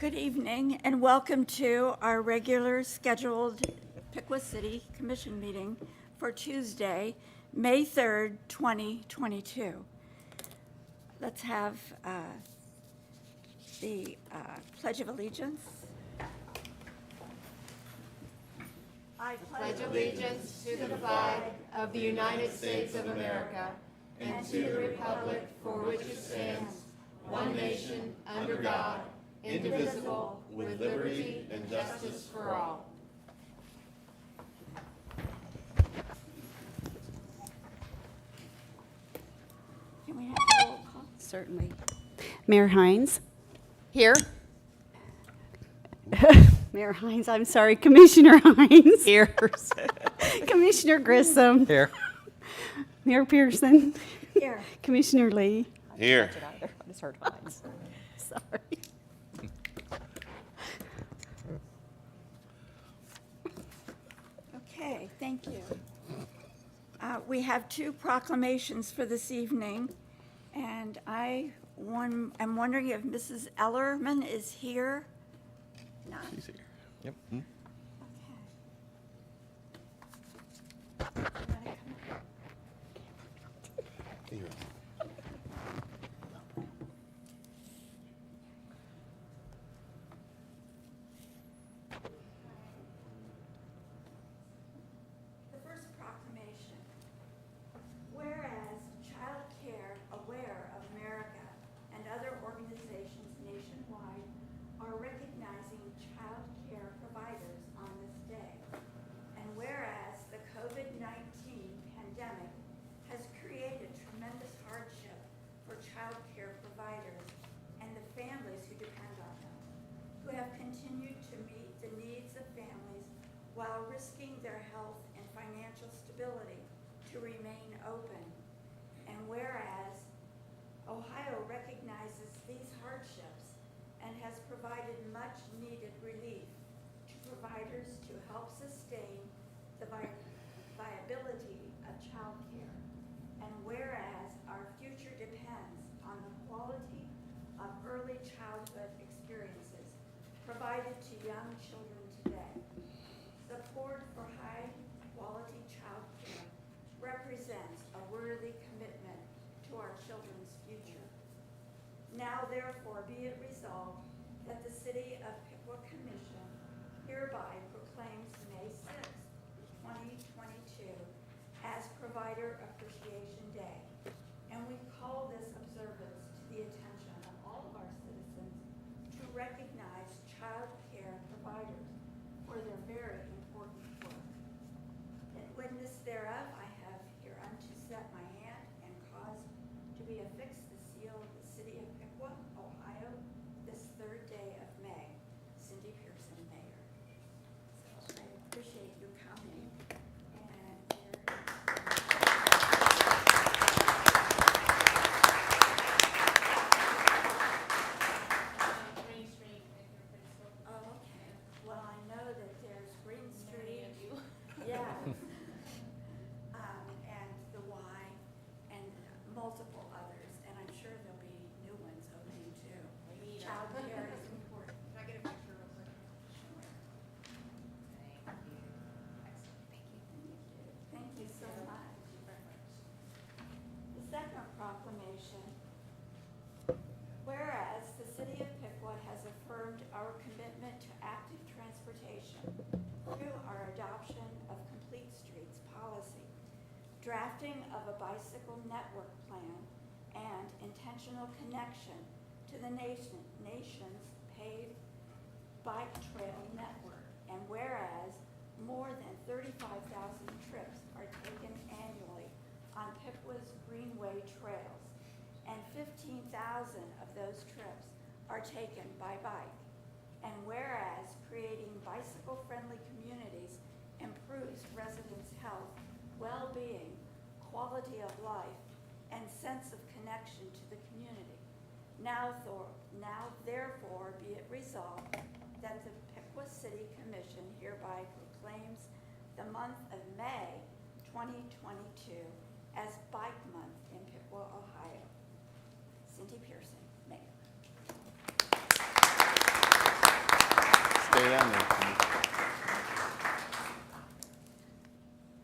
Good evening and welcome to our regular scheduled Piqua City Commission meeting for Tuesday, May 3rd, 2022. Let's have the Pledge of Allegiance. I pledge allegiance to the flag of the United States of America and to the republic for which it stands, one nation, under God, indivisible, with liberty and justice for all. Can we have a roll call? Certainly. Mayor Hines. Here. Mayor Hines, I'm sorry, Commissioner Hines. Here. Commissioner Grissom. Here. Mayor Pearson. Here. Commissioner Lee. Here. I just heard Hines. Sorry. Okay, thank you. We have two proclamations for this evening, and I'm wondering if Mrs. Ellerman is here. Not. She's here. Yep. Okay. You wanna come up? Here. The first proclamation. Whereas Child Care Aware of America and other organizations nationwide are recognizing child care providers on this day. And whereas the COVID-19 pandemic has created tremendous hardship for child care providers and the families who depend on them, who have continued to meet the needs of families while risking their health and financial stability to remain open. And whereas Ohio recognizes these hardships and has provided much needed relief to providers to help sustain the viability of child care. And whereas our future depends on the quality of early childhood experiences provided to young children today, support for high-quality child care represents a worthy commitment to our children's future. Now therefore be it resolved that the City of Piqua Commission hereby proclaims May 6th, 2022 as Provider Appreciation Day. And we call this observance to the attention of all of our citizens to recognize child care providers for their very important work. In witness thereof, I have hereunto set my hand and caused to be affixed the seal of the City of Piqua, Ohio, this 3rd day of May. Cindy Pearson, Mayor. So I appreciate you coming. And oh, okay. Well, I know that there's Green Street. Yeah. And the Y and multiple others, and I'm sure there'll be new ones opening too. Child care is important. Can I get a picture real quick? Thank you so much. The second proclamation. Whereas the City of Piqua has affirmed our commitment to active transportation through our adoption of Complete Streets policy, drafting of a bicycle network plan, and intentional connection to the nation's paved bike trail network. And whereas more than 35,000 trips are taken annually on Piqua's Greenway trails, and 15,000 of those trips are taken by bike. And whereas creating bicycle-friendly communities improves residents' health, well-being, quality of life, and sense of connection to the community. Now therefore be it resolved that the Piqua City Commission hereby proclaims the month of May 2022 as Bike Month in Piqua, Ohio. Cindy Pearson, Mayor. down there.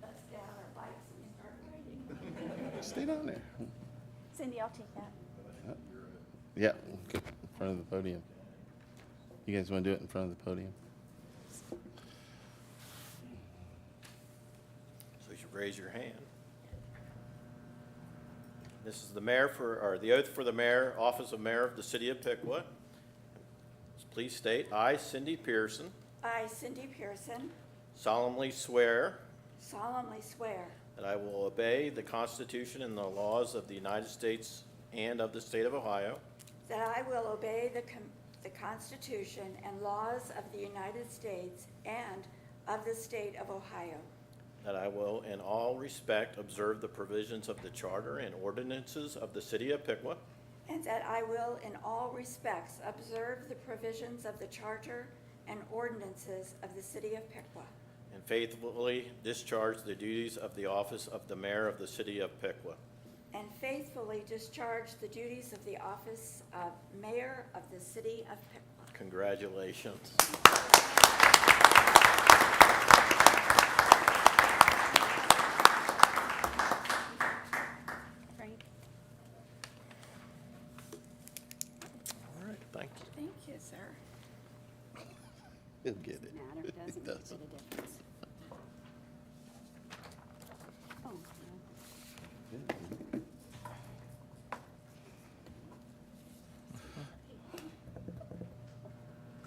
Let's get on our bikes and start riding. Stay down there. Cindy, I'll take that. Yeah, get in front of the podium. You guys want to do it in front of the podium? So you should raise your hand. This is the mayor or the oath for the mayor, office of mayor of the city of Piqua. Please state, I, Cindy Pearson, I, Cindy Pearson, solemnly swear solemnly swear that I will obey the Constitution and the laws of the United States and of the state of Ohio, that I will obey the Constitution and laws of the United States and of the state of Ohio, that I will in all respect observe the provisions of the charter and ordinances of the city of Piqua, and that I will in all respects observe the provisions of the charter and ordinances of the city of Piqua, and faithfully discharge the duties of the office of the mayor of the city of Piqua. and faithfully discharge the duties of the office of mayor of the city of Piqua. Congratulations. Frank? All right, thank you. Thank you, sir. He'll get it. Matter, He doesn't make a doesn't. bit of difference. Oh, no.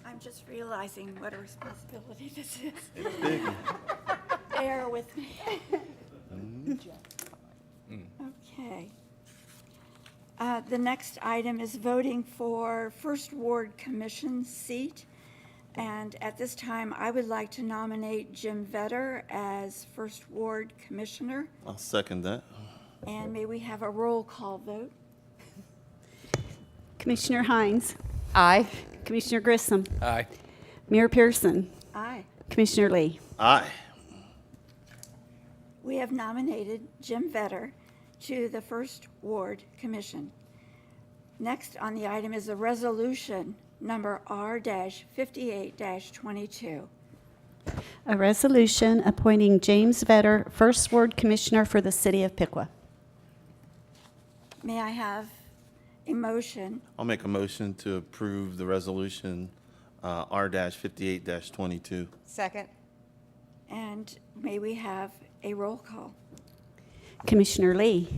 I'm just realizing what a responsibility this is. Bear with me. Okay. The next item is voting for First Ward Commission seat. And at this time, I would like to nominate Jim Vetter as First Ward Commissioner. I'll second that. And may we have a roll call vote? Commissioner Hines, Aye. Commissioner Grissom, Aye. Mayor Pearson, Aye. Commissioner Lee. Aye. We have nominated Jim Vetter to the First Ward Commission. Next on the item is a resolution number R-58-22. A resolution appointing James Vetter, First Ward Commissioner for the City of Piqua. May I have a motion? I'll make a motion to approve the resolution R-58-22. Second. And may we have a roll call? Commissioner Lee,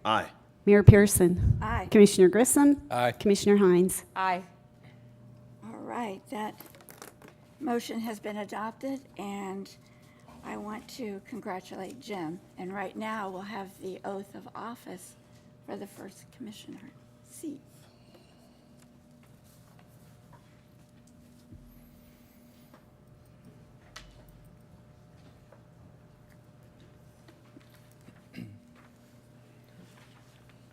Aye. Mayor Pearson, Aye. Commissioner Grissom, Aye. Commissioner Hines. Aye. All right, that motion has been adopted, and I want to congratulate Jim. And right now, we'll have the oath of office for the first commissioner seat.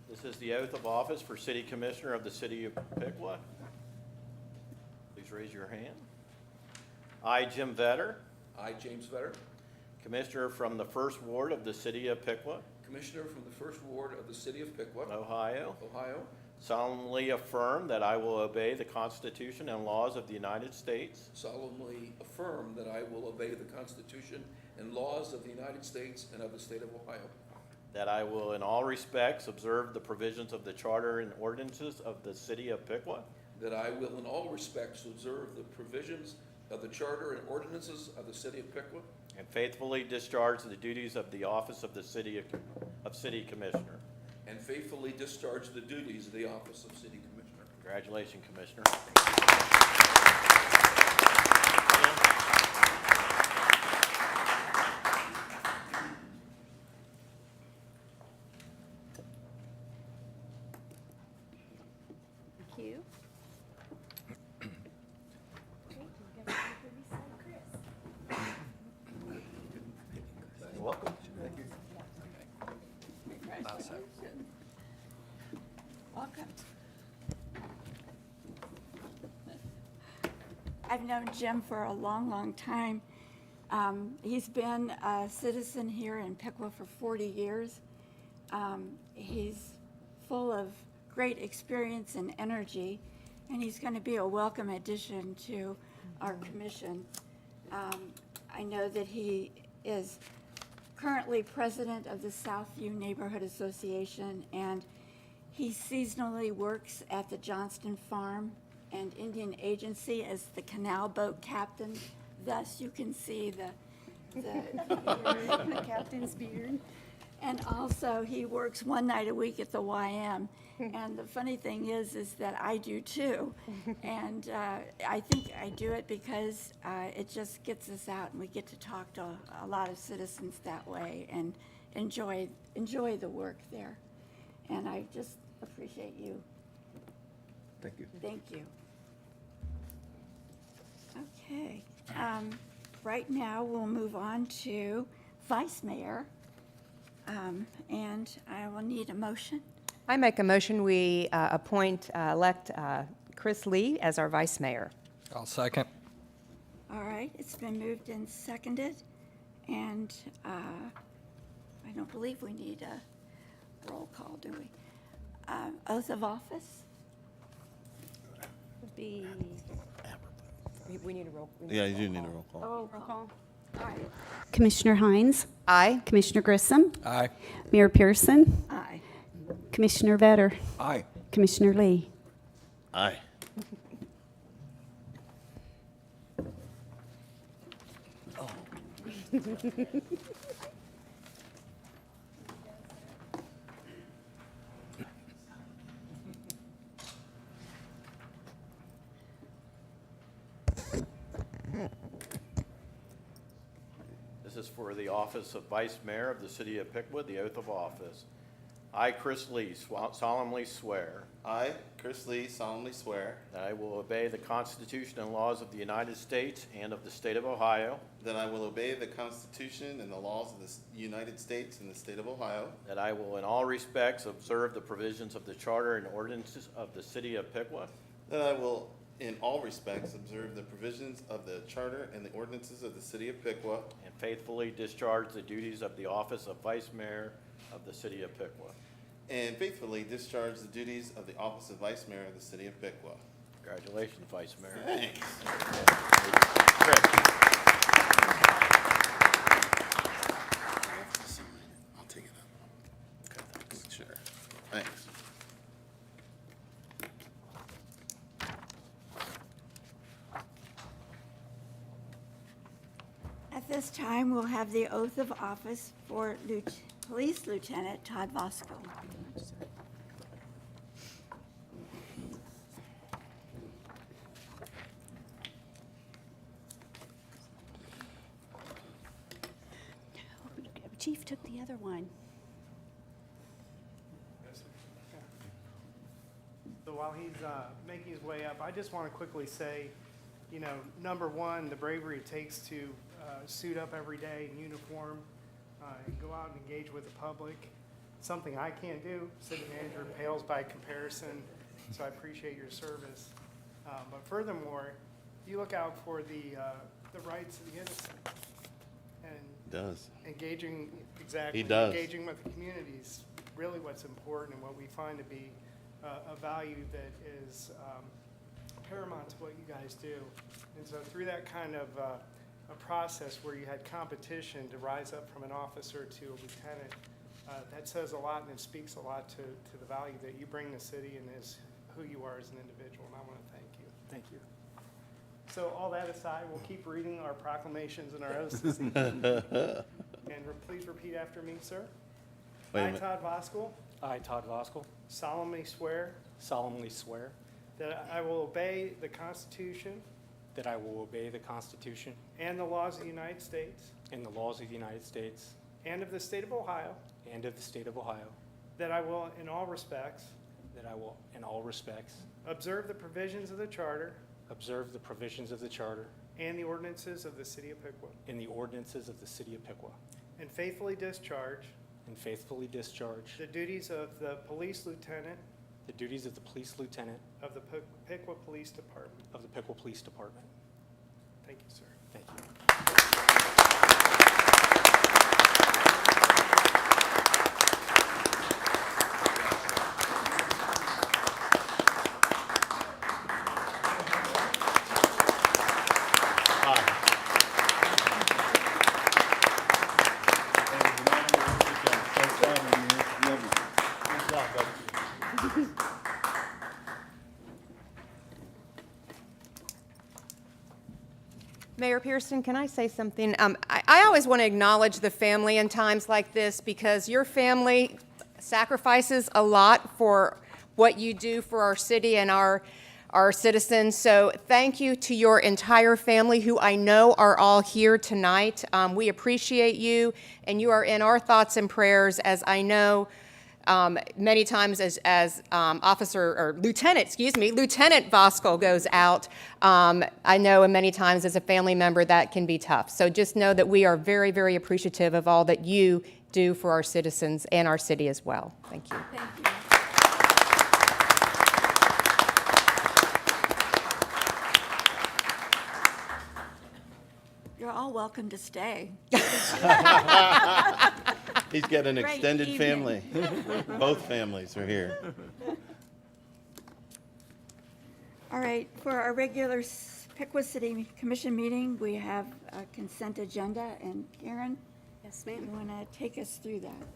This is the oath of office for city commissioner of the city of Piqua. Please raise your hand. I, Jim Vetter, I, James Vetter, commissioner from the first ward of the city of Piqua, Commissioner from the First Ward of the City of Piqua, Ohio, Ohio, solemnly affirm that I will obey the Constitution and laws of the United States solemnly affirm that I will obey the Constitution and laws of the United States and of the state of Ohio, that I will in all respects observe the provisions of the charter and ordinances of the city of Piqua, that I will in all respects observe the provisions of the charter and ordinances of the City of Piqua, and faithfully discharge the duties of the office of the city commissioner. and faithfully discharge the duties of the office of City Commissioner. Congratulations, Commissioner. Thank you. You're welcome. Welcome. I've known Jim for a long, long time. He's been a citizen here in Piqua for 40 years. He's full of great experience and energy, and he's going to be a welcome addition to our commission. I know that he is currently president of the Southview Neighborhood Association, and he seasonally works at the Johnston Farm and Indian Agency as the canal boat captain. Thus, you can see the Captain's beard. And also, he works one night a week at the YM. And the funny thing is that I do too. And I think I do it because it just gets us out and we get to talk to a lot of citizens that way and enjoy the work there. And I just appreciate you. Thank you. Thank you. Okay. Right now, we'll move on to Vice Mayor. And I will need a motion. I make a motion, we elect Chris Lee as our vice mayor. I'll second. All right, it's been moved and seconded, and I don't believe we need a roll call, do we? Oath of office? We need a roll. Yeah, you do need a roll call. Roll call. All right, Commissioner Hines, Aye. Commissioner Grissom, Aye. Mayor Pearson, aye. Commissioner Vetter, Aye. Commissioner Lee. Aye. This is for the office of Vice Mayor of the City of Piqua, the oath of office. I, Chris Lee, solemnly swear I, Chris Lee, solemnly swear that I will obey the Constitution and laws of the United States and of the state of Ohio, that I will obey the Constitution and the laws of the United States and the state of Ohio, that I will in all respects observe the provisions of the charter and ordinances of the City of Piqua, that I will in all respects observe the provisions of the charter and the ordinances of the city of Piqua, and faithfully discharge the duties of the office of Vice Mayor of the City of Piqua. and faithfully discharge the duties of the office of Vice Mayor of the city of Piqua. Congratulations, Vice Mayor. Thanks. I'll take it up. Okay, thanks. Sure. Thanks. At this time, we'll have the oath of office for Police Lieutenant Todd Vosko. Chief took the other one. So while he's making his way up, I just want to quickly say, you know, number one, the bravery it takes to suit up every day in uniform and go out and engage with the public. Something I can't do. City manager pales by comparison, so I appreciate your service. But furthermore, you look out for the rights of the innocent and Does. engaging, exactly. He does. Engaging with the community is really what's important and what we find to be a value that is paramount to what you guys do. And so through that kind of a process where you had competition to rise up from an officer to a lieutenant, that says a lot and it speaks a lot to the value that you bring to the city and is who you are as an individual. And I want to thank you. Thank you. So all that aside, we'll keep reading our proclamations and our oaths this evening. And please repeat after me, sir. Wait a I, minute. Todd Voskell, I, Todd Voskell, solemnly swear solemnly swear that I will obey the Constitution that I will obey the Constitution and the laws of the United States and the laws of the United States and of the state of Ohio, and of the state of Ohio, that I will, in all respects, that I will, in all respects, observe the provisions of the Charter observe the provisions of the Charter and the ordinances of the City of Piqua, and the ordinances of the City of Piqua, and faithfully discharge and faithfully discharge the duties of the Police Lieutenant the duties of the Police Lieutenant of the Piqua Police Department. of the Piqua Police Department. Thank you, sir. Thank you. Mayor Pearson, can I say something? I always want to acknowledge the family in times like this because your family sacrifices a lot for what you do for our city and our citizens. So thank you to your entire family who I know are all here tonight. We appreciate you, and you are in our thoughts and prayers, as I know many times as Lieutenant Vosko goes out. I know and many times as a family member that can be tough. So just know that we are very, very appreciative of all that you do for our citizens and our city as well. Thank you. Thank you. You're all welcome to stay. He's got an Great extended evening. family. Both families are here. All right, for our regular Piqua City Commission meeting, we have a consent agenda, and Karen, Yes, you want to take us through that?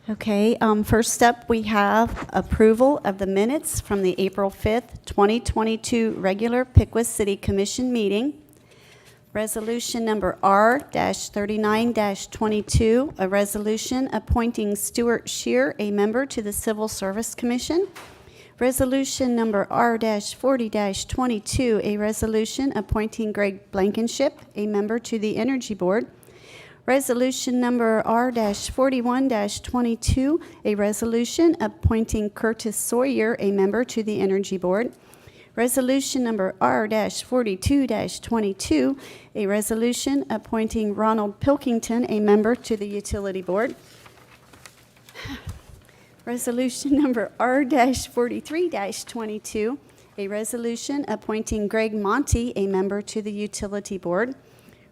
Okay, first up, we have approval of the minutes from the April 5th, 2022 regular Piqua City Commission meeting. Resolution number R-39-22, a resolution appointing Stuart Shear, a member to the Civil Service Commission. Resolution number R-40-22, a resolution appointing Greg Blankenship, a member to the Energy Board. Resolution number R-41-22, a resolution appointing Curtis Sawyer, a member to the Energy Board. Resolution number R-42-22, a resolution appointing Ronald Pilkington, a member to the Utility Board. Resolution number R-43-22, a resolution appointing Greg Monty, a member to the Utility Board.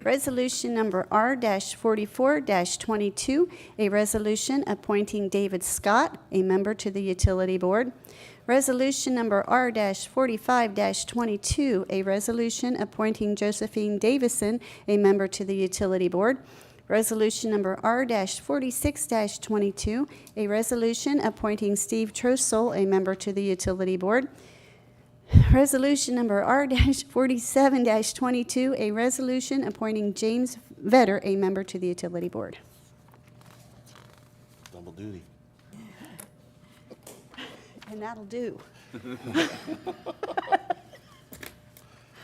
Resolution number R-44-22, a resolution appointing David Scott, a member to the Utility Board. Resolution number R-45-22, a resolution appointing Josephine Davison, a member to the Utility Board. Resolution number R-46-22, a resolution appointing Steve Trossel, a member to the Utility Board. Resolution number R-47-22, a resolution appointing James Vetter, a member to the Utility Board. Double duty. And that'll do. All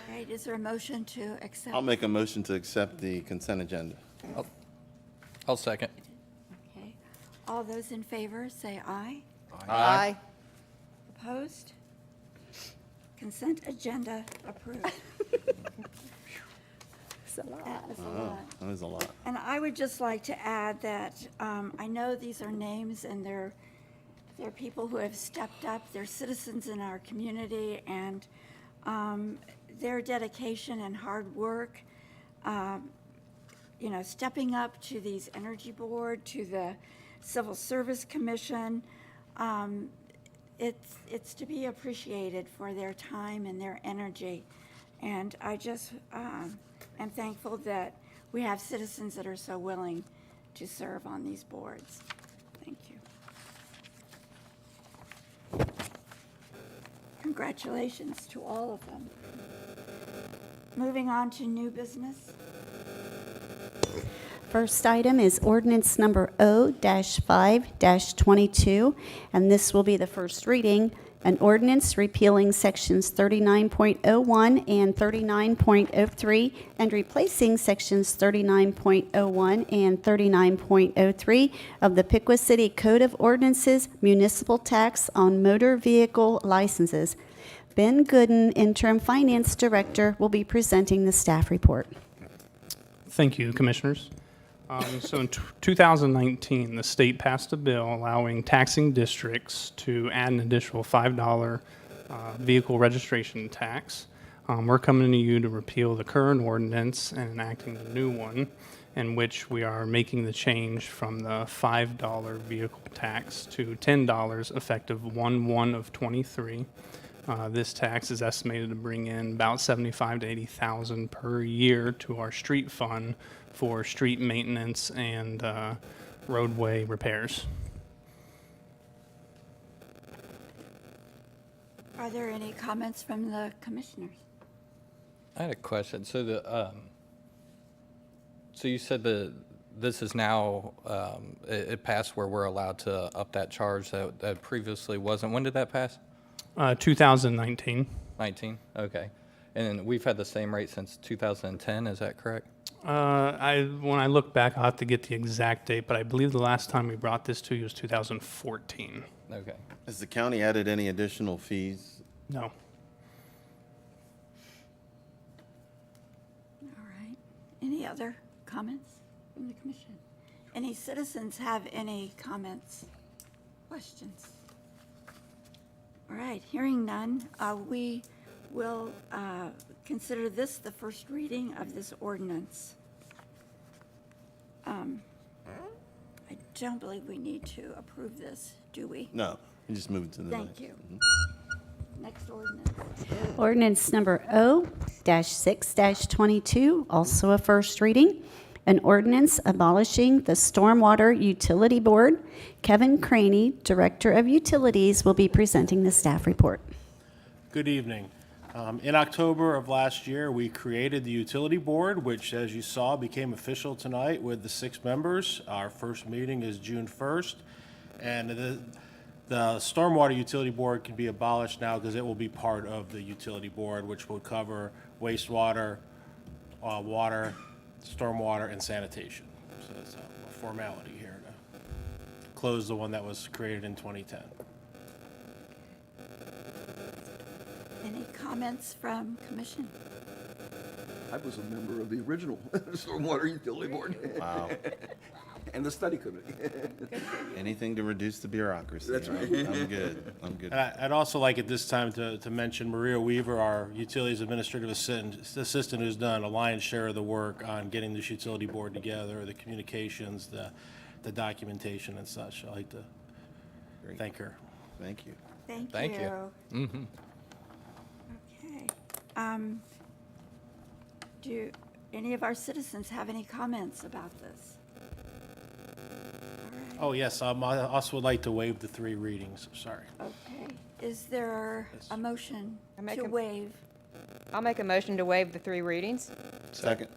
right, is there a motion to accept? I'll make a motion to accept the consent agenda. I'll second. Okay. All those in favor, say aye. Aye. Opposed? Consent agenda approved. It's a lot. That is a Oh, lot. that is a lot. And I would just like to add that I know these are names and they're people who have stepped up, they're citizens in our community, and their dedication and hard work, stepping up to these Energy Board, to the Civil Service Commission, it's to be appreciated for their time and their energy. And I just am thankful that we have citizens that are so willing to serve on these boards. Thank you. Congratulations to all of them. Moving on to new business. First item is ordinance number O-5-22, and this will be the first reading. An ordinance repealing sections 39.01 and 39.03 and replacing sections 39.01 and 39.03 of the Piqua City Code of Ordinances Municipal Tax on Motor Vehicle Licenses. Ben Gooden, Interim Finance Director, will be presenting the staff report. Thank you, Commissioners. So in 2019, the state passed a bill allowing taxing districts to add an additional $5 vehicle registration tax. We're coming to you to repeal the current ordinance and enacting the new one, in which we are making the change from the $5 vehicle tax to $10 effective 1/1/23. This tax is estimated to bring in about $75,000 to $80,000 per year to our street fund for street maintenance and roadway repairs. Are there any comments from the commissioners? I had a question. So so you said this is now, it passed where we're allowed to up that charge that previously wasn't. When did that pass? 2019. 19? Okay. And we've had the same rate since 2010, is that correct? When I look back, I'll have to get the exact date, but I believe the last time we brought this to you was 2014. Okay. Has the county added any additional fees? No. All right. Any other comments from the commission? Any citizens have any comments, questions? All right, hearing none, we will consider this the first reading of this ordinance. I don't believe we need to approve this, do we? No, you just move it to the Thank next. you. Next ordinance. Ordinance number O-6-22, also a first reading. An ordinance abolishing the Stormwater Utility Board. Kevin Craney, Director of Utilities, will be presenting the staff report. Good evening. In October of last year, we created the utility board, which, as you saw, became official tonight with the 6 members. Our first meeting is June 1st, and the stormwater utility board can be abolished now because it will be part of the utility board, which will cover wastewater, water, stormwater, and sanitation. So it's a formality here to close the one that was created in 2010. Any comments from commission? I was a member of the original Stormwater Utility Board. Wow. And the study committee. Anything to reduce the bureaucracy. That's right. I'm good. I'm good. And I'd also like at this time to mention Maria Weaver, our utilities administrative assistant, who's done a lion's share of the work on getting this utility board together, the communications, the documentation and such. I'd like to Great. thank her. Thank you. Thank you. Thank you. Mm-hmm. Okay. Do any of our citizens have any comments about this? All right. Oh, yes, I also would like to waive the 3 readings. Sorry. Okay. Is there a motion I make to a- waive? I'll make a motion to waive the 3 readings. Second.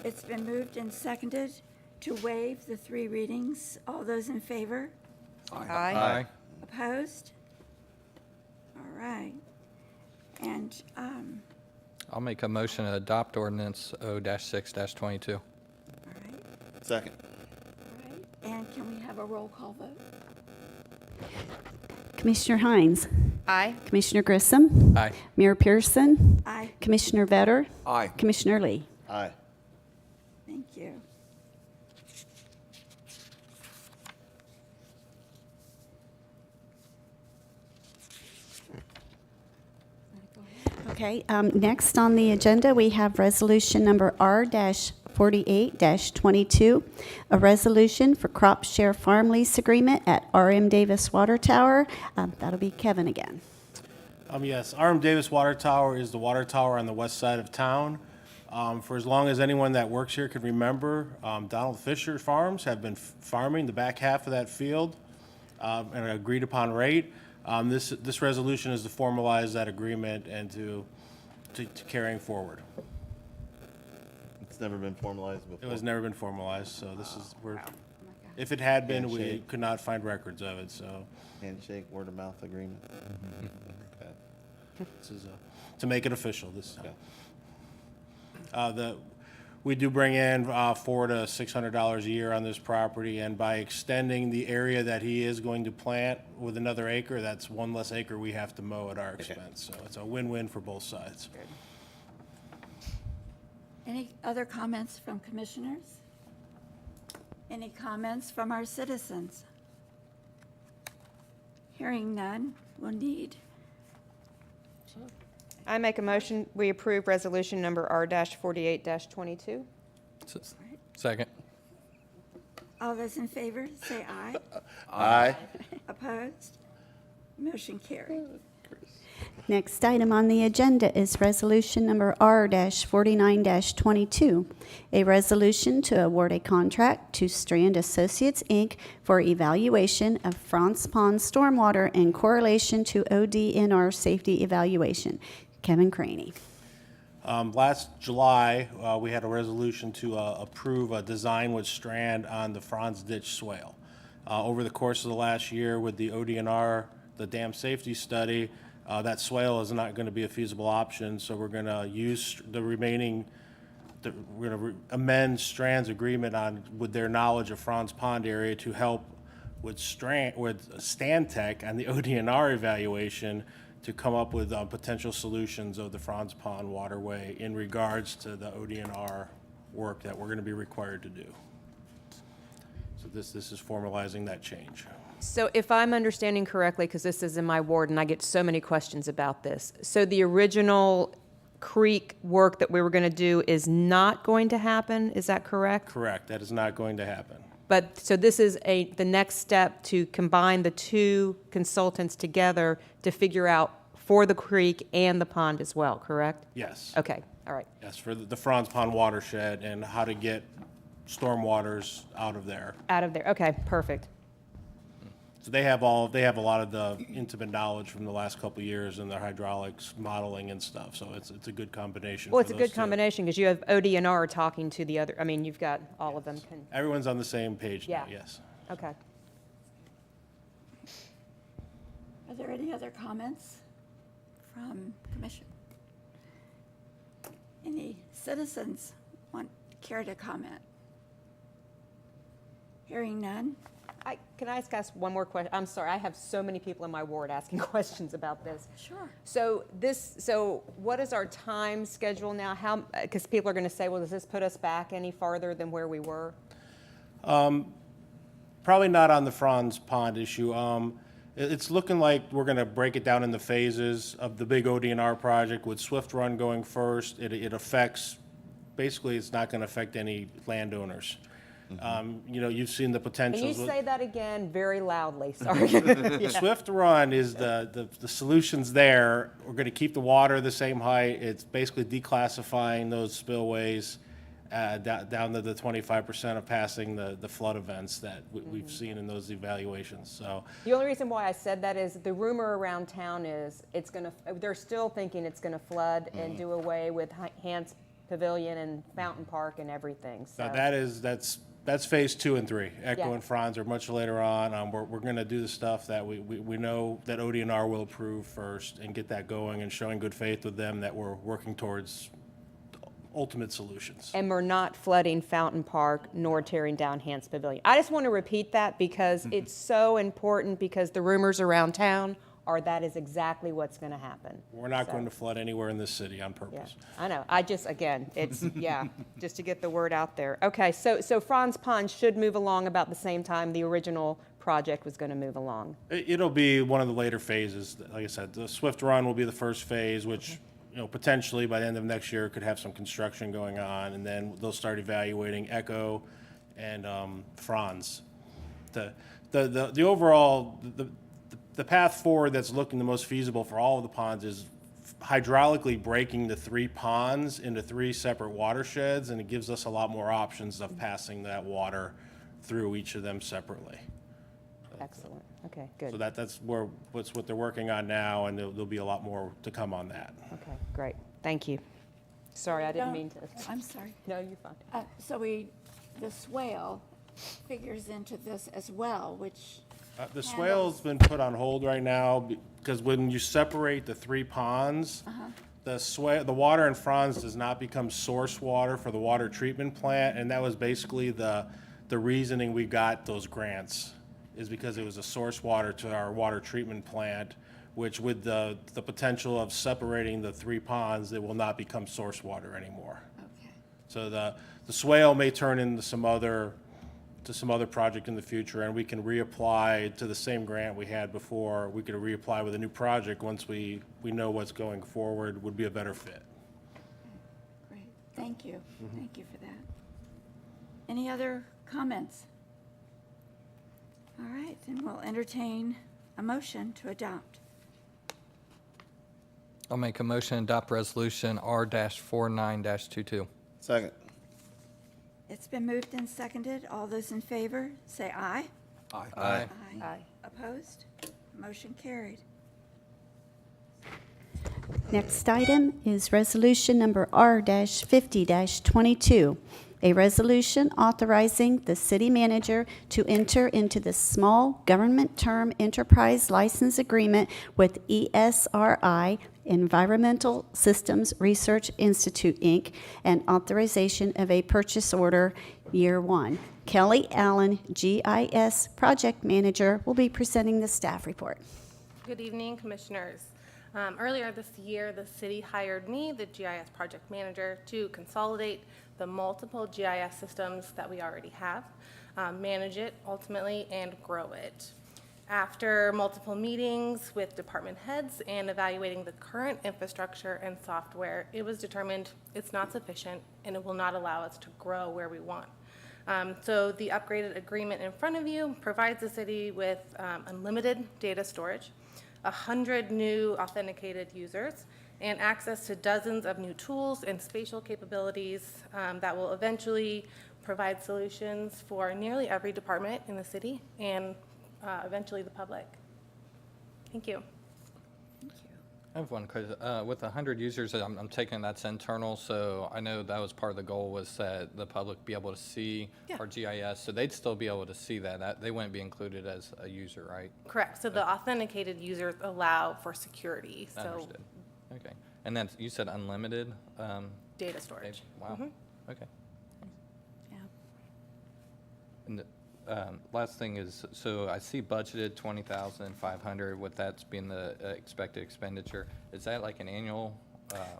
It's been moved and seconded to waive the 3 readings. All those in favor? Aye. Opposed? All right. And, I'll make a motion to adopt ordinance O-6-22. all right, Second. all right. And can we have a roll call vote? Commissioner Hines, Aye. Commissioner Grissom, Aye. Mayor Pearson, Aye. Commissioner Vetter, Aye. Commissioner Lee. Aye. Thank you. Okay, next on the agenda, we have resolution number R-48-22, a resolution for crop share farm lease agreement at R.M. Davis Water Tower. That'll be Kevin again. Yes, R.M. Davis Water Tower is the water tower on the west side of town. For as long as anyone that works here can remember, Donald Fisher Farms have been farming the back half of that field at an agreed-upon rate. This resolution is to formalize that agreement and to carrying forward. It's never been formalized It before. was never been formalized, so this is, if it had been, we Handshake. could not find records of it, so Handshake, word of mouth agreement. Okay. this is to make it official, this Okay. we do bring in $400 to $600 a year on this property, and by extending the area that he is going to plant with another acre, that's 1 less acre we have to mow at our expense. So it's a win-win for both sides. Any other comments from commissioners? Any comments from our citizens? Hearing none, we'll need. I make a motion, we approve resolution number R-48-22. Second. All those in favor, say aye. Aye. Opposed? Motion carried. Next item on the agenda is resolution number R-49-22, a resolution to award a contract to Strand Associates, Inc. for evaluation of Franz Pond stormwater in correlation to ODNR safety evaluation. Kevin Craney. Last July, we had a resolution to approve a design with strand on the Franz Ditch swale. Over the course of the last year with the ODNR, the dam safety study, that swale is not going to be a feasible option, so we're going to use the remaining, we're going to amend Strand's agreement with their knowledge of Franz Pond area to help with Stantec on the ODNR evaluation to come up with potential solutions of the Franz Pond waterway in regards to the ODNR work that we're going to be required to do. So this is formalizing that change. So if I'm understanding correctly, because this is in my ward and I get so many questions about this, so the original creek work that we were going to do is not going to happen, is that correct? Correct, that is not going to happen. But, so this is the next step to combine the two consultants together to figure out for the creek and the pond as well, correct? Yes. Okay, all right. Yes, for the Franz Pond watershed and how to get stormwaters out of there. Out of there, okay, perfect. So they have a lot of the intimate knowledge from the last couple of years in their hydraulics modeling and stuff, so it's a good combination. Well, it's a for those good two. combination because you have ODNR talking to the other, I mean, you've got all of them. Everyone's on the same page now, Yeah. yes. Okay. Are there any other comments from commission? Any citizens care to comment? Hearing none? Can I ask one more question? I'm sorry, I have so many people in my ward asking questions about this. Sure. So what is our time schedule now? Because people are going to say, well, does this put us back any farther than where we were? Probably not on the Franz Pond issue. It's looking like we're going to break it down into phases of the big ODNR project with Swift Run going first. It affects, basically, it's not going to affect any landowners. You've seen the potentials. Can you say that again very loudly? Sorry. The Swift Run is the solutions there. We're going to keep the water the same height. It's basically declassifying those spillways down to the 25% of passing the flood events that we've seen in those evaluations. So The only reason why I said that is the rumor around town is they're still thinking it's going to flood and do away with Hans Pavilion and Fountain Park and everything. So that's phase 2 and 3. Echo Yeah. and Franz are much later on. We're going to do the stuff that we know that ODNR will approve first and get that going and showing good faith with them that we're working towards ultimate solutions. And we're not flooding Fountain Park nor tearing down Hans Pavilion. I just want to repeat that because it's so important, because the rumors around town are that is exactly what's going to happen. We're not going to flood anywhere in this city on Yeah, purpose. I know. Again, it's, yeah, just to get the word out there. Okay, so Franz Pond should move along about the same time the original project was going to move along. It'll be one of the later phases. Like I said, the Swift Run will be the first phase, which potentially by the end of next year could have some construction going on, and then they'll start evaluating Echo and Franz. The overall the path forward that's looking the most feasible for all of the ponds is hydraulically breaking the 3 ponds into 3 separate watersheds, and it gives us a lot more options of passing that water through each of them separately. Excellent. Okay, good. So that's what they're working on now, and there'll be a lot more to come on that. Okay, great. Thank you. Sorry, I didn't mean to. I'm sorry. No, you're fine. So the swale figures into this as well, which The swale's been put on hold right now because when you separate the 3 ponds, the water in Franz does not become source water for the water treatment plant, and that was basically the reasoning we got those grants, is because it was a source water to our water treatment plant, which with the potential of separating the 3 ponds, it will not become source water anymore. okay. So the swale may turn into some other project in the future, and we can reapply to the same grant we had before. We could reapply with a new project once we know what's going forward would be a better fit. Great. Thank you. Thank you for that. Any other comments? All right, then we'll entertain a motion to adopt. I'll make a motion to adopt resolution R-49-22. Second. It's been moved and seconded. All those in favor, say aye. Aye. Aye. Opposed? Motion carried. Next item is Resolution Number R-50-22, a resolution authorizing the city manager to enter into the Small Government Term Enterprise License Agreement with ESRI, Environmental Systems Research Institute, Inc., and authorization of a purchase order, Year 1. Kelly Allen, GIS Project Manager, will be presenting the staff report. Good evening, Commissioners. Earlier this year, the city hired me, the GIS Project Manager, to consolidate the multiple GIS systems that we already have, manage it ultimately, and grow it. After multiple meetings with department heads and evaluating the current infrastructure and software, it was determined it's not sufficient and it will not allow us to grow where we want. So the upgraded agreement in front of you provides the city with unlimited data storage, 100 new authenticated users, and access to dozens of new tools and spatial capabilities that will eventually provide solutions for nearly every department in the city and eventually the public. Thank you. I have one question. With 100 users, I'm taking that's internal, so I know that was part of the goal was that the public be able to see our GIS, so they'd still be able to see that. They wouldn't be included as a user, right? Correct. So the authenticated users allow for security. So Understood. Okay. And then you said unlimited? Data storage. Wow. Mhm. Okay. Yeah. And the last thing is, so I see budgeted 20,500 with that being the expected expenditure. Is that like an annual?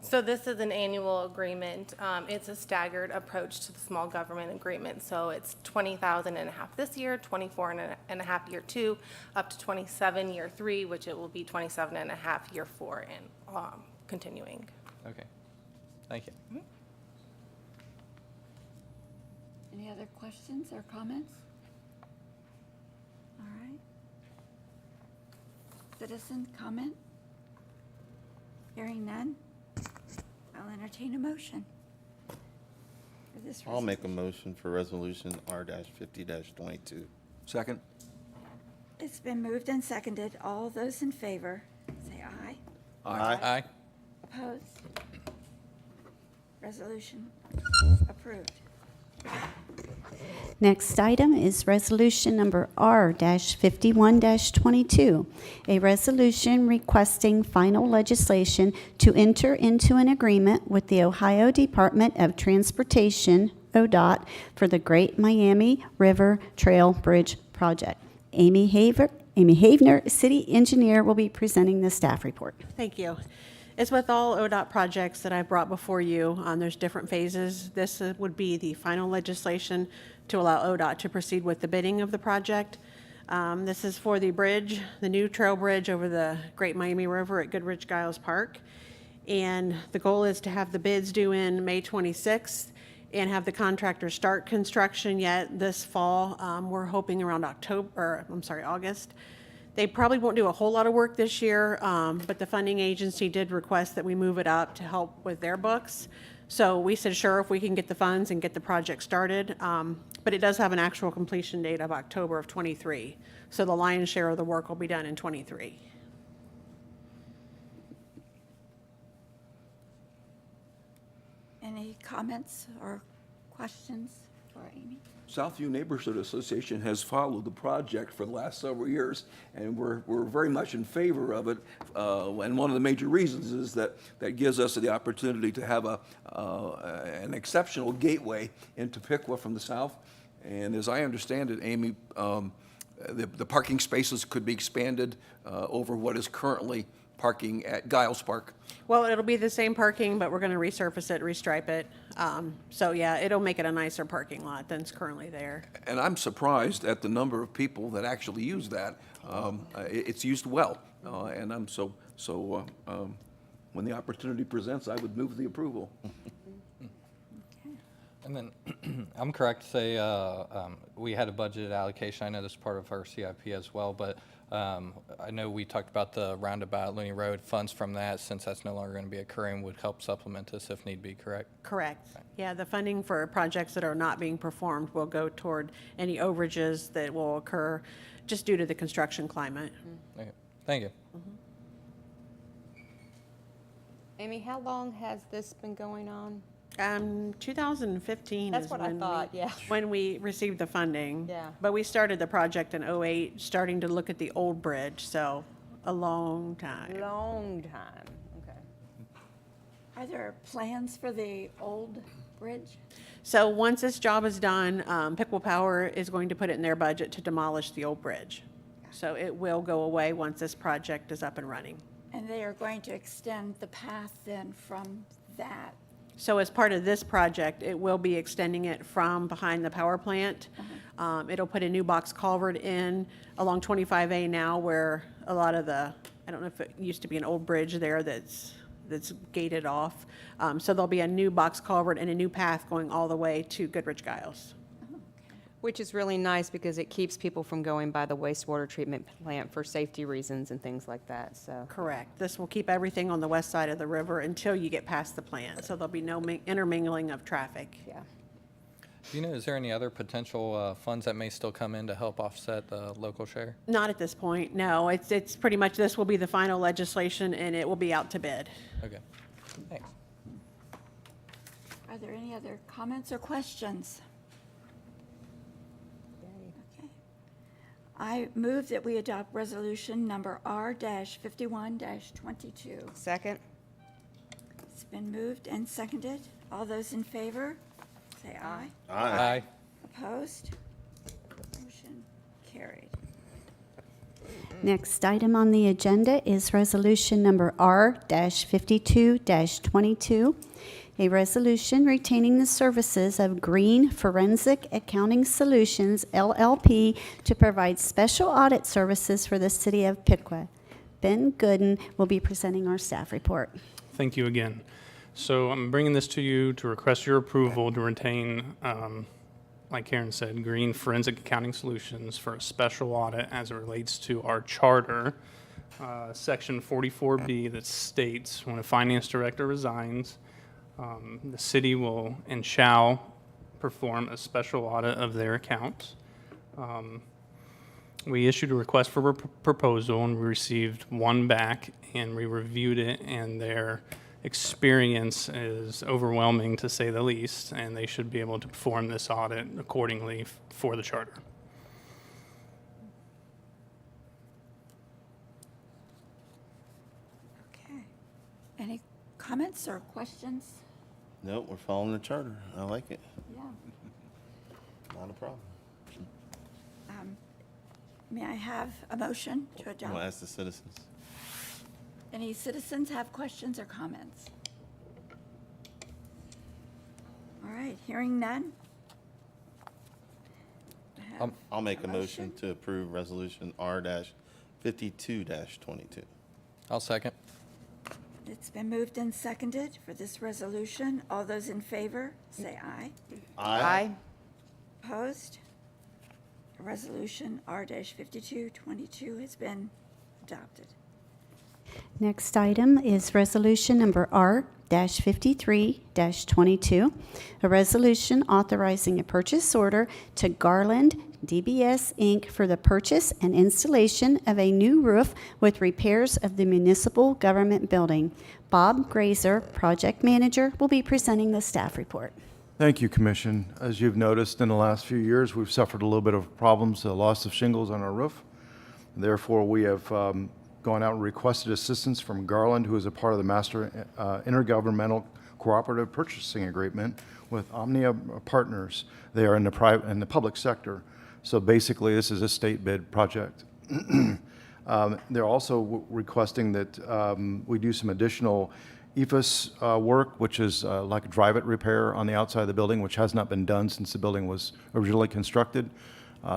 So this is an annual agreement. It's a staggered approach to the small government agreement. So it's 20,000 and a half this year, 24 and a half year 2, up to 27 year 3, which it will be 27 and a half year 4, and continuing. Okay. Thank you. Any other questions or comments? All right. Citizen comment? Hearing none, I'll entertain a motion for this I'll make a resolution. motion for resolution R-50-22. Second? It's been moved and seconded. All those in favor, say aye. Aye. Opposed? Resolution approved. Next item is Resolution Number R-51-22, a resolution requesting final legislation to enter into an agreement with the Ohio Department of Transportation, ODOT, for the Great Miami River Trail Bridge Project. Amy Havener, City Engineer, will be presenting the staff report. Thank you. As with all ODOT projects that I brought before you, there's different phases. This would be the final legislation to allow ODOT to proceed with the bidding of the project. This is for the bridge, the new trail bridge over the Great Miami River at Goodrich Giles Park. And the goal is to have the bids due in May 26th and have the contractor start construction yet this fall. We're hoping around August. They probably won't do a whole lot of work this year, but the funding agency did request that we move it up to help with their books. So we said, sure, if we can get the funds and get the project started. But it does have an actual completion date of October of '23. So the lion's share of the work will be done in '23. Any comments or questions for Amy? Southview Neighborhood Association has followed the project for the last several years, and we're very much in favor of it. And one of the major reasons is that gives us the opportunity to have an exceptional gateway into Piqua from the south. And as I understand it, Amy, the parking spaces could be expanded over what is currently parking at Giles Park. Well, it'll be the same parking, but we're going to resurface it, restripe it. So yeah, it'll make it a nicer parking lot than's currently there. And I'm surprised at the number of people that actually use that. It's used well, and I'm when the opportunity presents, I would move the approval. And then, I'm correct to say, we had a budgeted allocation. I know this is part of our CIP as well, but I know we talked about the roundabout Looney Road funds from that, since that's no longer going to be occurring, would help supplement this if need be, correct? Correct. Yeah, the funding for projects that are not being performed will go toward any overages that will occur just due to the construction climate. Okay. Thank you. Amy, how long has this been going on? 2015 That's is what I when thought, yeah. when we received the funding. Yeah. But we started the project in '08, starting to look at the old bridge, so a long time. Long time, okay. Are there plans for the old bridge? So once this job is done, Piqua Power is going to put it in their budget to demolish the old bridge. So it will go away once this project is up and running. And they are going to extend the path then from that. So as part of this project, it will be extending it from behind the power plant. It'll put a new box culvert in along 25A now where a lot of the, I don't know if it used to be an old bridge there that's gated off. So there'll be a new box culvert and a new path going all the way to Goodrich Giles. Which is really nice because it keeps people from going by the wastewater treatment plant for safety reasons and things like that, so. Correct. This will keep everything on the west side of the river until you get past the plant. So there'll be no intermingling of traffic. Yeah. Do you know, is there any other potential funds that may still come in to help offset the local share? Not at this point, no. It's pretty much, this will be the final legislation and it will be out to bid. Okay, thanks. Are there any other comments or questions? Okay. I move that we adopt resolution number R-51-22. Second? It's been moved and seconded. All those in favor, say aye. Aye. Opposed? Motion carried. Next item on the agenda is resolution number R-52-22, a resolution retaining the services of Green Forensic Accounting Solutions, LLP, to provide special audit services for the city of Piqua. Ben Gooden will be presenting our staff report. Thank you again. So I'm bringing this to you to request your approval to retain, like Karen said, Green Forensic Accounting Solutions for a special audit as it relates to our charter, section 44B, that states when a finance director resigns, the city will and shall perform a special audit of their accounts. We issued a request for proposal and we received one back, and we reviewed it, and their experience is overwhelming, to say the least, and they should be able to perform this audit accordingly for the charter. Okay. Any comments or questions? Nope, we're following the charter. I like it. Yeah. Not a problem. May I have a motion to We'll adopt? ask the citizens. Any citizens have questions or comments? All right, hearing none. I have I'll make a motion to approve resolution R-52-22. I'll second. It's been moved and seconded for this resolution. All those in favor, say aye. Opposed? Resolution R-52-22 has been adopted. Next item is resolution number R-53-22, a resolution authorizing a purchase order to Garland DBS Inc. for the purchase and installation of a new roof with repairs of the municipal government building. Bob Grazer, project manager, will be presenting the staff report. Thank you, Commission. As you've noticed, in the last few years, we've suffered a little bit of problems, loss of shingles on our roof. Therefore, we have gone out and requested assistance from Garland, who is a part of the Master Intergovernmental Cooperative Purchasing Agreement with Omnia Partners. They are in the public sector. So basically, this is a state bid project. They're also requesting that we do some additional EFS work, which is like a drive-it repair on the outside of the building, which has not been done since the building was originally constructed.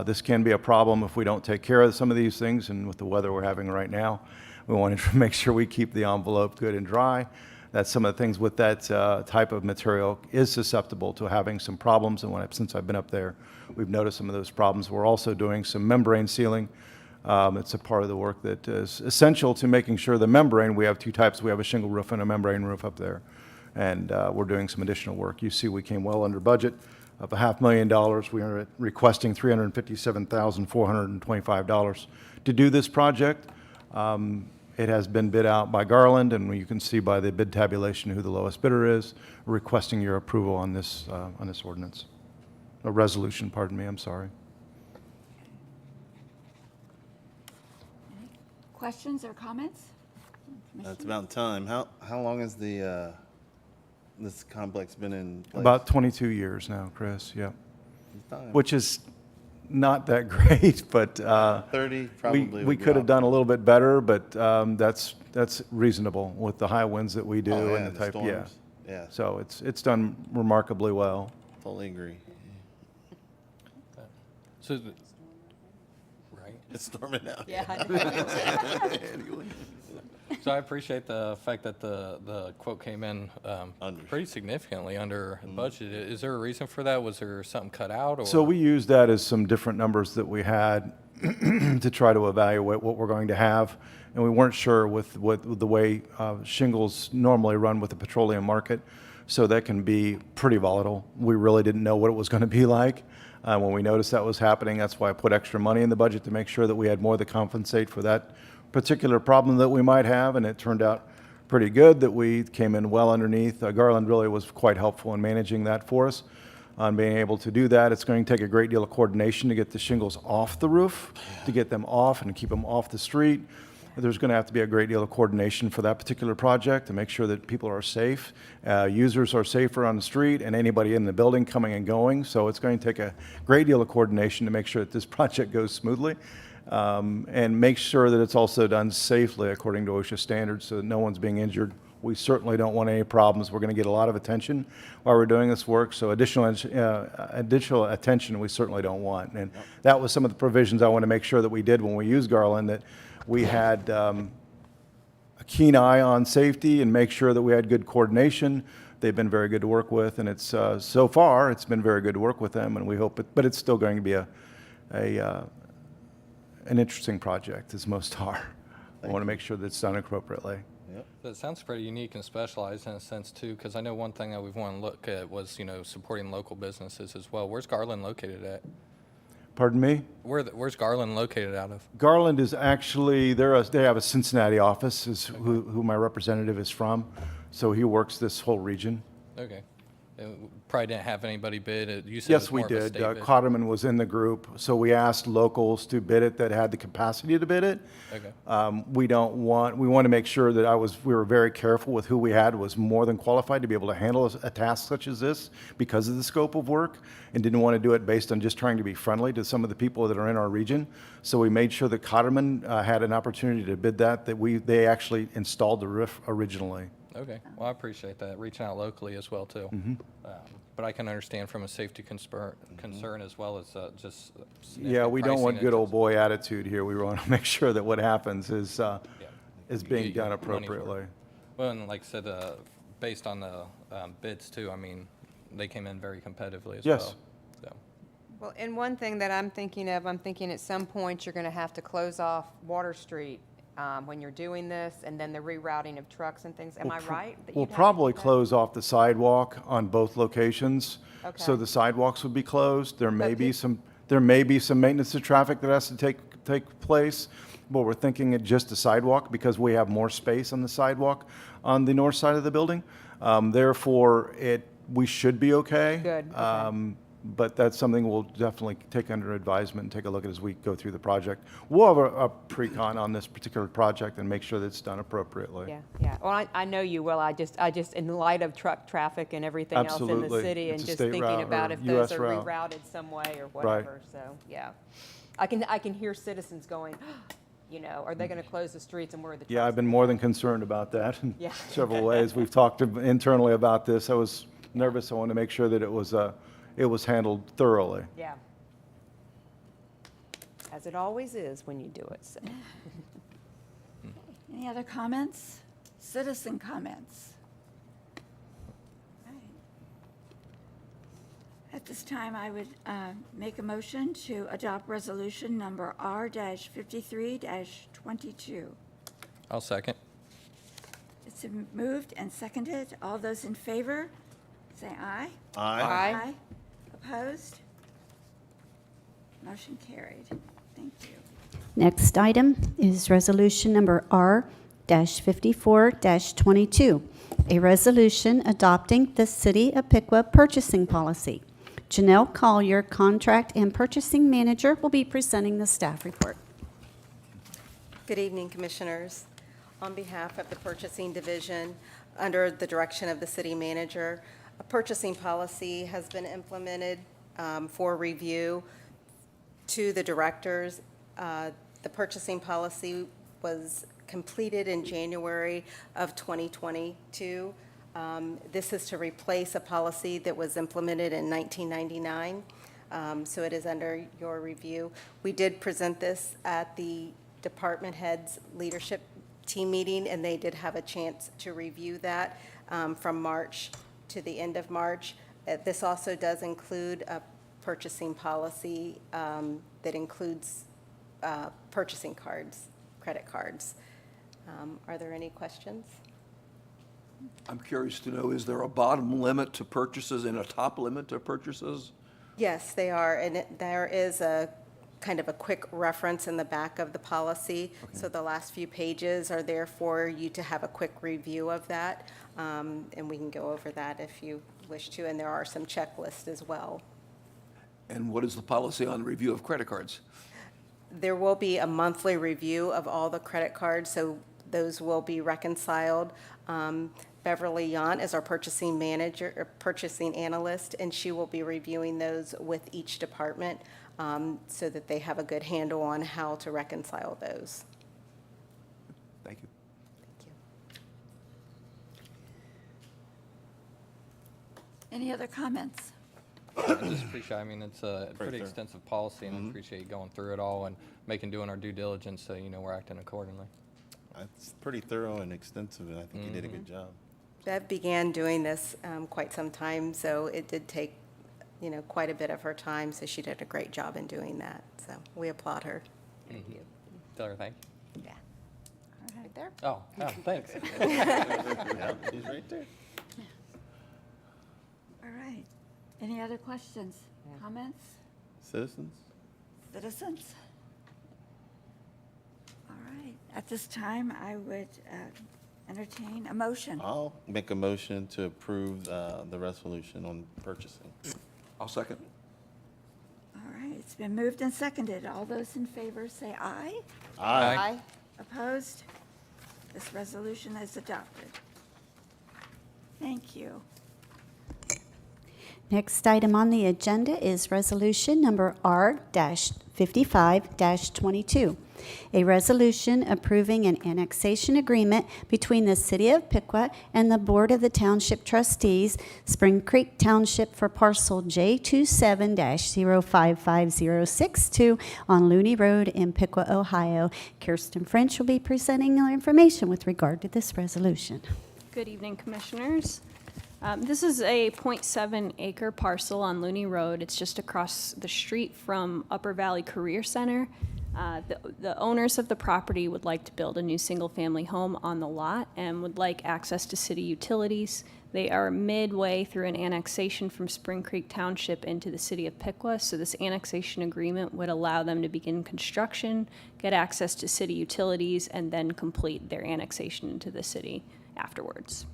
This can be a problem if we don't take care of some of these things, and with the weather we're having right now, we wanted to make sure we keep the envelope good and dry. That's some of the things with that type of material is susceptible to having some problems, and since I've been up there, we've noticed some of those problems. We're also doing some membrane sealing. It's a part of the work that is essential to making sure the membrane, we have two types. We have a shingle roof and a membrane roof up there, and we're doing some additional work. You see we came well under budget of $500,000. We are requesting $357,425 to do this project. It has been bid out by Garland, and you can see by the bid tabulation who the lowest bidder is, requesting your approval on this ordinance. A resolution, pardon me, I'm sorry. Questions or comments? It's about time. How long has this complex been in place? About 22 years now, Chris, yeah. It's time. Which is not that great, but 30 probably we would be could have optimal. done a little bit better, but that's reasonable with the high winds that we do Oh, yeah, and the the type, yeah. storms. Yeah. So it's done remarkably well. Totally agree. So, right? It's storming out. Yeah, So I appreciate the fact that the quote came in Under. pretty significantly under budget. Is there a reason for that? Was there something cut out? Or? So we used that as some different numbers that we had to try to evaluate what we're going to have. And we weren't sure with the way shingles normally run with the petroleum market. So that can be pretty volatile. We really didn't know what it was going to be like. When we noticed that was happening, that's why I put extra money in the budget to make sure that we had more to compensate for that particular problem that we might have. And it turned out pretty good that we came in well underneath. Garland really was quite helpful in managing that for us. On being able to do that, it's going to take a great deal of coordination to get the shingles off the roof, to get them off and keep them off the street. There's going to have to be a great deal of coordination for that particular project to make sure that people are safe, users are safer on the street, and anybody in the building coming and going. So it's going to take a great deal of coordination to make sure that this project goes smoothly, and make sure that it's also done safely according to OSHA standards so that no one's being injured. We certainly don't want any problems. We're going to get a lot of attention while we're doing this work, so additional attention we certainly don't want. And that was some of the provisions I want to make sure that we did when we used Garland, that we had a keen eye on safety and make sure that we had good coordination. They've been very good to work with, and it's so far it's been very good to work with them, and we hope but it's still going to be an interesting project, as most are. I want to make sure that it's done appropriately. That sounds pretty unique and specialized in a sense too, because I know one thing that we've wanted to look at was supporting local businesses as well. Where's Garland located at? Pardon me? Where's Garland located out of? Garland is actually, they have a Cincinnati office, is who my representative is from, so he works this whole region. Okay. Probably didn't have anybody bid. You said it Yes, was we more of a did. state bid. Cotterman was in the group, so we asked locals to bid it that had the capacity to bid it. Okay. We want to make sure that we were very careful with who we had was more than qualified to be able to handle a task such as this because of the scope of work, and didn't want to do it based on just trying to be friendly to some of the people that are in our region. So we made sure that Cotterman had an opportunity to bid they actually installed the roof originally. Okay. Well, I appreciate that. Reaching out locally as well too. But I can understand from a safety concern as well as just. Yeah, we don't want pricing good and old boy attitude here. We want to make sure that what happens is being done money's appropriately. worth. Well, and like I said, based on the bids too, I mean, they came in very competitively as Yes. well. So. Well, and one thing that I'm thinking at some point you're going to have to close off Water Street when you're doing this, and then the rerouting of trucks and things. Am I right? that We'll you'd have to probably do that? close off the sidewalk on both locations. So Okay. the sidewalks would be closed. There may be Okay. some maintenance of traffic that has to take place, but we're thinking it just a sidewalk because we have more space on the sidewalk on the north side of the building. Therefore, we should be okay. Good, okay. But that's something we'll definitely take under advisement and take a look at as we go through the project. We'll have a pre-con on this particular project and make sure that it's done appropriately. Yeah, yeah. Well, I know you will. I just, in light of truck traffic and everything else in the Absolutely. city, and It's a just state thinking route about or if those US are route. rerouted some way or whatever, so, yeah. I can hear citizens going, are they gonna close the streets and where are the trucks? Yeah, I've been more than concerned about that in Yeah. several ways. We've talked internally about this. I was nervous. I wanted to make sure that it was handled thoroughly. Yeah. As it always is when you do it, so. Any other comments? Citizen comments? All right. At this time, I would make a motion to adopt resolution number R-53-22. I'll second. It's been moved and seconded. All those in favor, say aye. Aye. Opposed? Motion carried. Thank you. Next item is resolution number R-54-22, a resolution adopting the City of Piqua purchasing policy. Janelle Collier, Contract and Purchasing Manager, will be presenting the staff report. Good evening, Commissioners. On behalf of the Purchasing Division, under the direction of the City Manager, a purchasing policy has been implemented for review to the directors. The purchasing policy was completed in January of 2022. This is to replace a policy that was implemented in 1999, so it is under your review. We did present this at the department heads leadership team meeting, and they did have a chance to review that from March to the end of March. This also does include a purchasing policy that includes purchasing cards, credit cards. Are there any questions? I'm curious to know, is there a bottom limit to purchases and a top limit to purchases? Yes, they are, and there is a kind of a quick reference in the back of the policy. Okay. So the last few pages are there for you to have a quick review of that, and we can go over that if you wish to, and there are some checklists as well. And what is the policy on review of credit cards? There will be a monthly review of all the credit cards, so those will be reconciled. Beverly Yant is our purchasing manager, or purchasing analyst, and she will be reviewing those with each department so that they have a good handle on how to reconcile those. Thank you. Thank you. Any other comments? I just appreciate, I mean, it's a pretty thorough. extensive policy, and I appreciate you going through it all and doing our due diligence so, we're acting accordingly. It's pretty thorough and extensive, and I think you did a good job. Bev began doing this quite some time, so it did take, quite a bit of her time, so she did a great job in doing that. So we applaud her. Thank you. Tell her thank you. Yeah. Right there. Oh, thanks. Yeah, he's right there. All right. Any other questions, comments, Citizens? citizens? All right. At this time, I would entertain a motion. I'll make a motion to approve the resolution on purchasing. I'll second. All right. It's been moved and seconded. All those in favor say aye. Aye. Opposed? This resolution is adopted. Thank you. Next item on the agenda is resolution number R-55-22, a resolution approving an annexation agreement between the City of Piqua and the Board of the Township Trustees, Spring Creek Township, for parcel J27-055062 on Looney Road in Piqua, Ohio. Kirsten French will be presenting our information with regard to this resolution. Good evening, Commissioners. This is a 0.7 acre parcel on Looney Road. It's just across the street from Upper Valley Career Center. The owners of the property would like to build a new single-family home on the lot and would like access to city utilities. They are midway through an annexation from Spring Creek Township into the City of Piqua, so this annexation agreement would allow them to begin construction, get access to city utilities, and then complete their annexation into the city afterwards.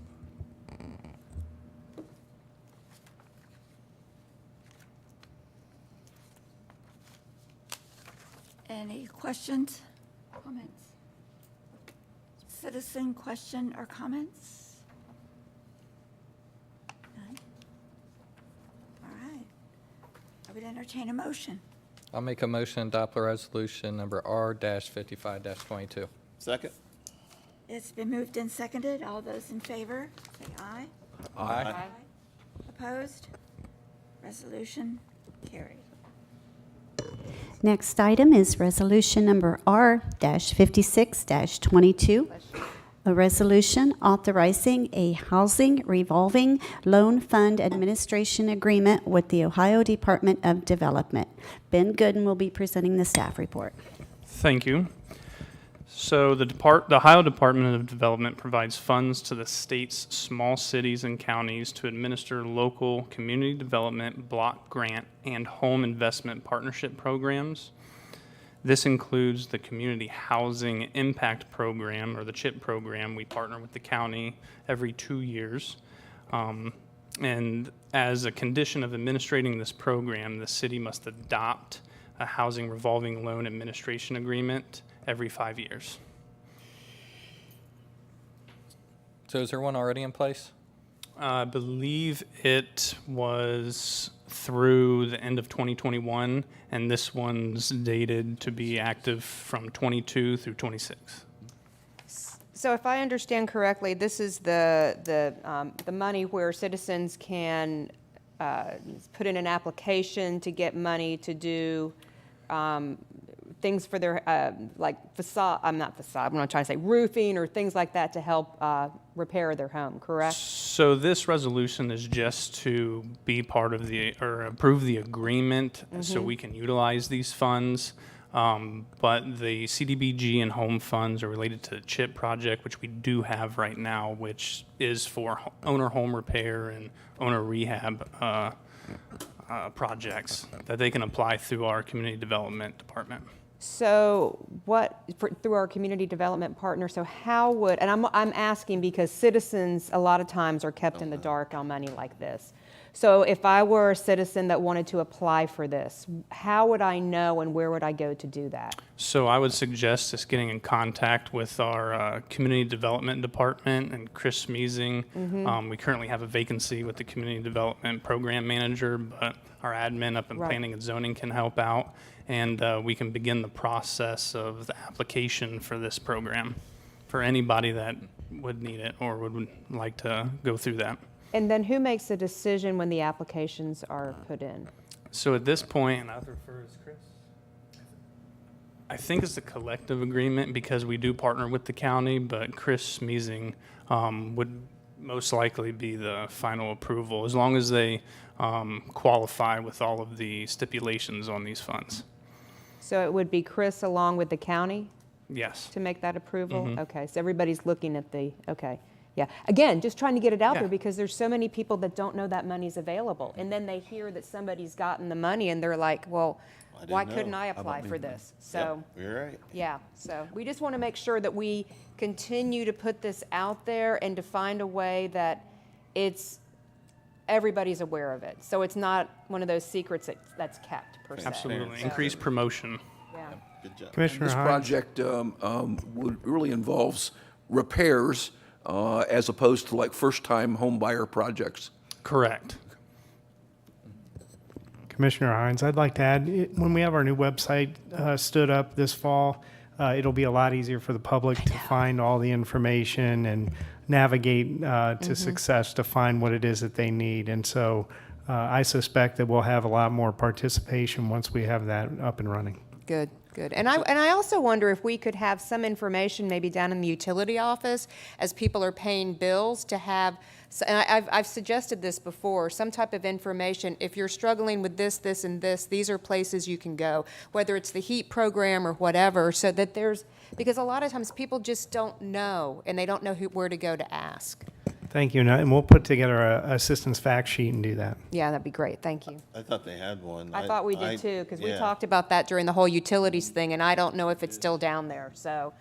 Any questions, comments? Citizen question or comments? None? All right. I would entertain a motion. I'll make a motion to adopt the resolution number R-55-22. Second? It's been moved and seconded. All those in favor, say aye. Aye. Opposed? Resolution carried. Next item is resolution number R-56-22, a resolution authorizing a housing revolving loan fund administration agreement with the Ohio Department of Development. Ben Gooden will be presenting the staff report. Thank you. So the Ohio Department of Development provides funds to the state's small cities and counties to administer local community development, block grant, and home investment partnership programs. This includes the Community Housing Impact Program, or the CHIP program. We partner with the county every 2 years. And as a condition of administrating this program, the city must adopt a housing revolving loan administration agreement every 5 years. So is there one already in place? I believe it was through the end of 2021, and this one's dated to be active from 22 through 26. So if I understand correctly, this is the money where citizens can put in an application to get money to do things for their, like facade, I'm not facade, I'm trying to say roofing or things like that to help repair their home, correct? So this resolution is just to be part of the, or approve the agreement so we can utilize these funds. But the CDBG and home funds are related to the CHIP project, which we do have right now, which is for owner home repair and owner rehab projects that they can apply through our community development department. So through our community development partner, so how would, and I'm asking because citizens a lot of times are kept in the dark on money like this. So if I were a citizen that wanted to apply for this, how would I know and where would I go to do that? So I would suggest just getting in contact with our community development department and Chris Smeezing. We currently have a vacancy with the community development program manager, but our admin up in planning and zoning can help out. And we can begin the process of the application for this program for anybody that would need it or would like to go through that. And then who makes the decision when the applications are put in? So at this point, and I'll refer as Chris, I think it's a collective agreement because we do partner with the county, but Chris Smeezing would most likely be the final approval as long as they qualify with all of the stipulations on these funds. So it would be Chris along with the county Yes. to make that approval? Okay, so everybody's looking at okay. Yeah, again, just trying to get it out there because there's so many people that don't know that money's available. And then they hear that somebody's gotten the money and they're like, well, why couldn't I apply for this? So, You're right. yeah, so we just want to make sure that we continue to put this out there and to find a way that everybody's aware of it. So it's not one of those secrets that's kept, per se. Absolutely. So, Increased promotion. yeah. Good job. Commissioner This Hines. project really involves repairs as opposed to like first-time home buyer projects. Correct. Commissioner Hines, I'd like to add, when we have our new website stood up this fall, it'll be a lot easier for the public to find all the information and navigate to success to find what it is that they need. And so I suspect that we'll have a lot more participation once we have that up and running. Good, good. And I also wonder if we could have some information maybe down in the utility office as people are paying bills to have, and I've suggested this before, some type of information. If you're struggling with this, this, and this, these are places you can go, whether it's the HEAT program or whatever, so that because a lot of times people just don't know, and they don't know where to go to ask. Thank you, and we'll put together a assistance fact sheet and do that. Yeah, that'd be great. Thank you. I thought they had one. I thought we did too, because we yeah. talked about that during the whole utilities thing, and I don't know if it's still down there, so,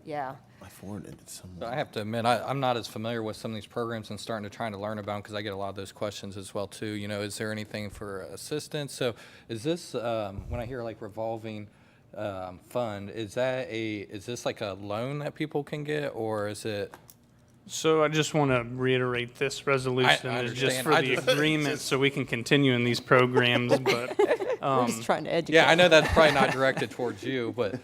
yeah. I forwarded it somewhere. I have to admit, I'm not as familiar with some of these programs and starting to try to learn about them because I get a lot of those questions as well too. You know, is there anything for assistance? So is this, when I hear like revolving fund, is this like a loan that people can get, or is it? So I just want to reiterate this resolution I is just understand. for the agreement so we can continue in these programs, but We're just trying to educate. Yeah, I know that's probably not directed towards you, but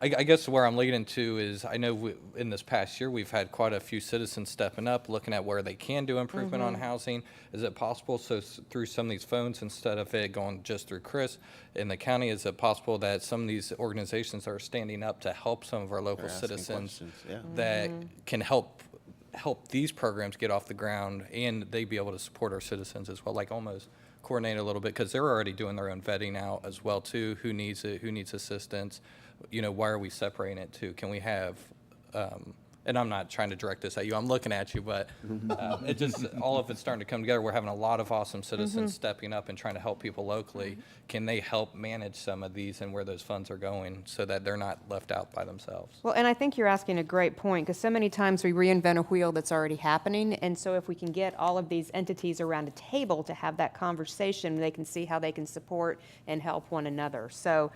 I guess where I'm leading to is I know in this past year we've had quite a few citizens stepping up, looking at where they can do improvement on housing. Is it possible, so through some of these phones, instead of it going just through Chris in the county, is it possible that some of these organizations are standing up to help some of our local They're asking citizens questions, yeah. that can help these programs get off the ground, and they be able to support our citizens as well, like almost coordinate a little bit, because they're already doing their own vetting out as well too. Who needs it? Who needs assistance? You know, why are we separating it too? Can we have and I'm not trying to direct this at you, I'm looking at you, but it just, all of it's starting to come together. We're having a lot of awesome citizens stepping up and trying to help people locally. Can they help manage some of these and where those funds are going so that they're not left out by themselves? Well, and I think you're asking a great point, because so many times we reinvent a wheel that's already happening, and so if we can get all of these entities around a table to have that conversation, they can see how they can support and help one another. So,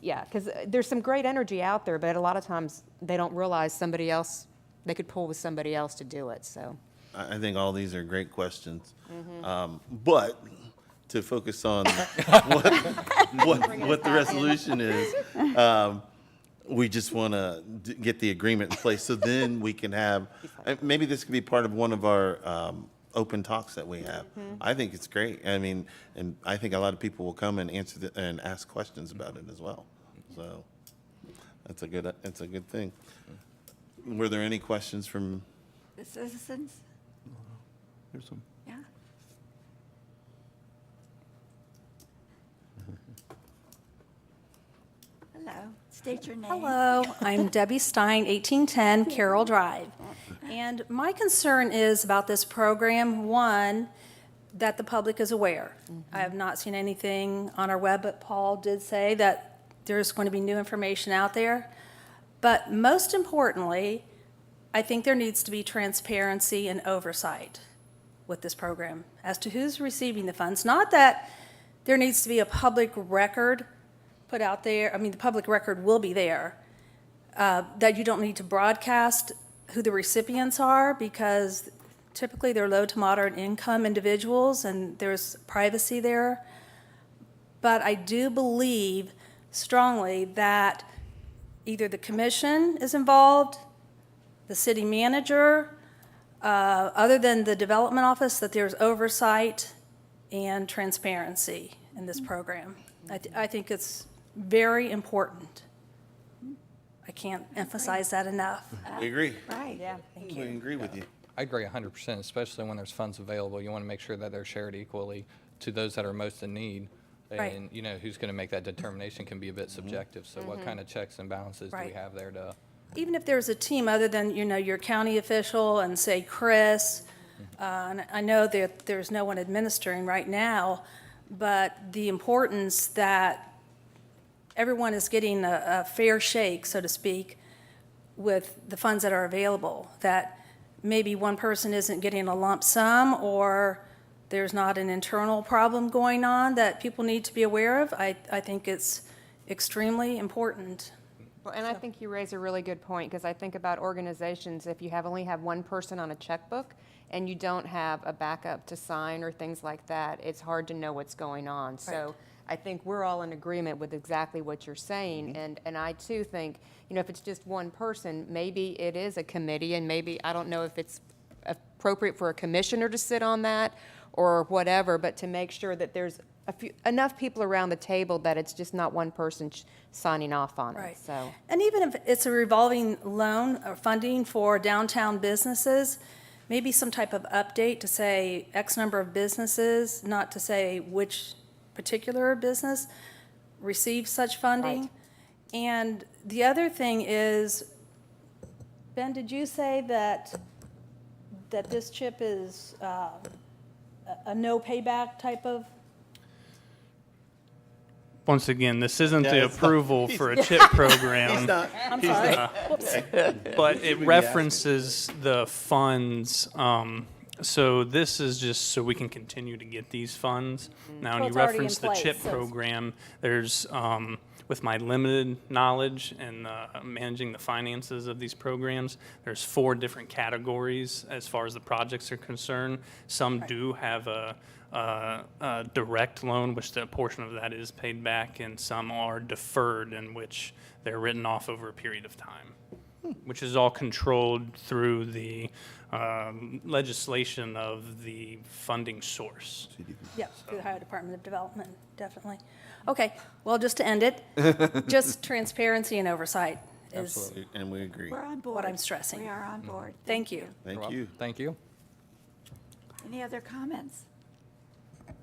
yeah, because there's some great energy out there, but a lot of times they don't realize somebody else, they could pull with somebody else to do it, so. I think all these are great questions. But to focus on what the resolution is, we just want to get the agreement in place so then we can have, maybe this could be part of one of our open talks that we have. I think it's great. I mean, and I think a lot of people will come and answer and ask questions about it as well. So that's a good thing. Were there any questions from The citizens? There's some. Yeah. Hello, state your name. Hello, I'm Debbie Stein, 1810 Carroll Drive. And my concern is about this program, one, that the public is aware. I have not seen anything on our web, but Paul did say that there's going to be new information out there. But most importantly, I think there needs to be transparency and oversight with this program as to who's receiving the funds. Not that there needs to be a public record put out there. I mean, the public record will be there. That you don't need to broadcast who the recipients are, because typically they're low to moderate income individuals and there's privacy there. But I do believe strongly that either the commission is involved, the city manager, other than the development office, that there's oversight and transparency in this program. I think it's very important. I can't emphasize that enough. We agree. Right. Yeah. We agree with you. I agree 100%, especially when there's funds available. You want to make sure that they're shared equally to those that are most in need. Right. And, you know, who's going to make that determination can be a bit subjective. So what kind of checks and balances do we Right. have there to? Even if there's a team other than, your county official and say Chris, and I know that there's no one administering right now, but the importance that everyone is getting a fair shake, so to speak, with the funds that are available, that maybe one person isn't getting a lump sum or there's not an internal problem going on that people need to be aware of. I think it's extremely important. Well, and I think you raise a really good point, because I think about organizations, if you only have one person on a checkbook and you don't have a backup to sign or things like that, it's hard to know what's going on. So I think we're all in agreement with exactly what you're saying. And I too think, if it's just one person, maybe it is a committee, and maybe, I don't know if it's appropriate for a commissioner to sit on that or whatever, but to make sure that there's enough people around the table that it's just not one person signing off on it. Right. So. And even if it's a revolving loan or funding for downtown businesses, maybe some type of update to say X number of businesses, not to say which particular business receives such funding. Right. And the other thing is, Ben, did you say that this chip is a no payback type of? Once again, this isn't Yeah, the it's not- approval for a chip program. He's not. I'm sorry. Whoops. But it references the funds. So this is just so we can continue to get these funds. Now, So when you it's already in reference the place, chip so it's- program, there's, with my limited knowledge and managing the finances of these programs, there's 4 different categories as far as the projects are concerned. Some do have a direct loan, which the portion of that is paid back, and some are deferred, in which they're written off over a period of time, which is all controlled through the legislation of the funding source. Yeah, through the Ohio Department of Development, definitely. Okay, well, just to end it, just transparency and oversight is Absolutely, and we agree. We're on board. what I'm stressing. We are on board. Thank you. Thank you. Thank you. Any other comments? Oh,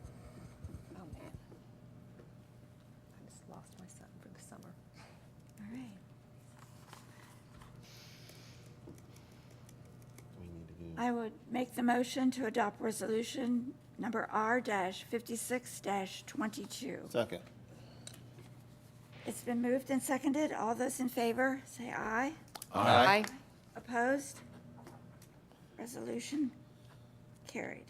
man. I just lost my son for the summer. All right. I would make the motion to adopt resolution number R-56-22. Second. It's been moved and seconded. All those in favor, say aye. Aye. Opposed? Resolution carried.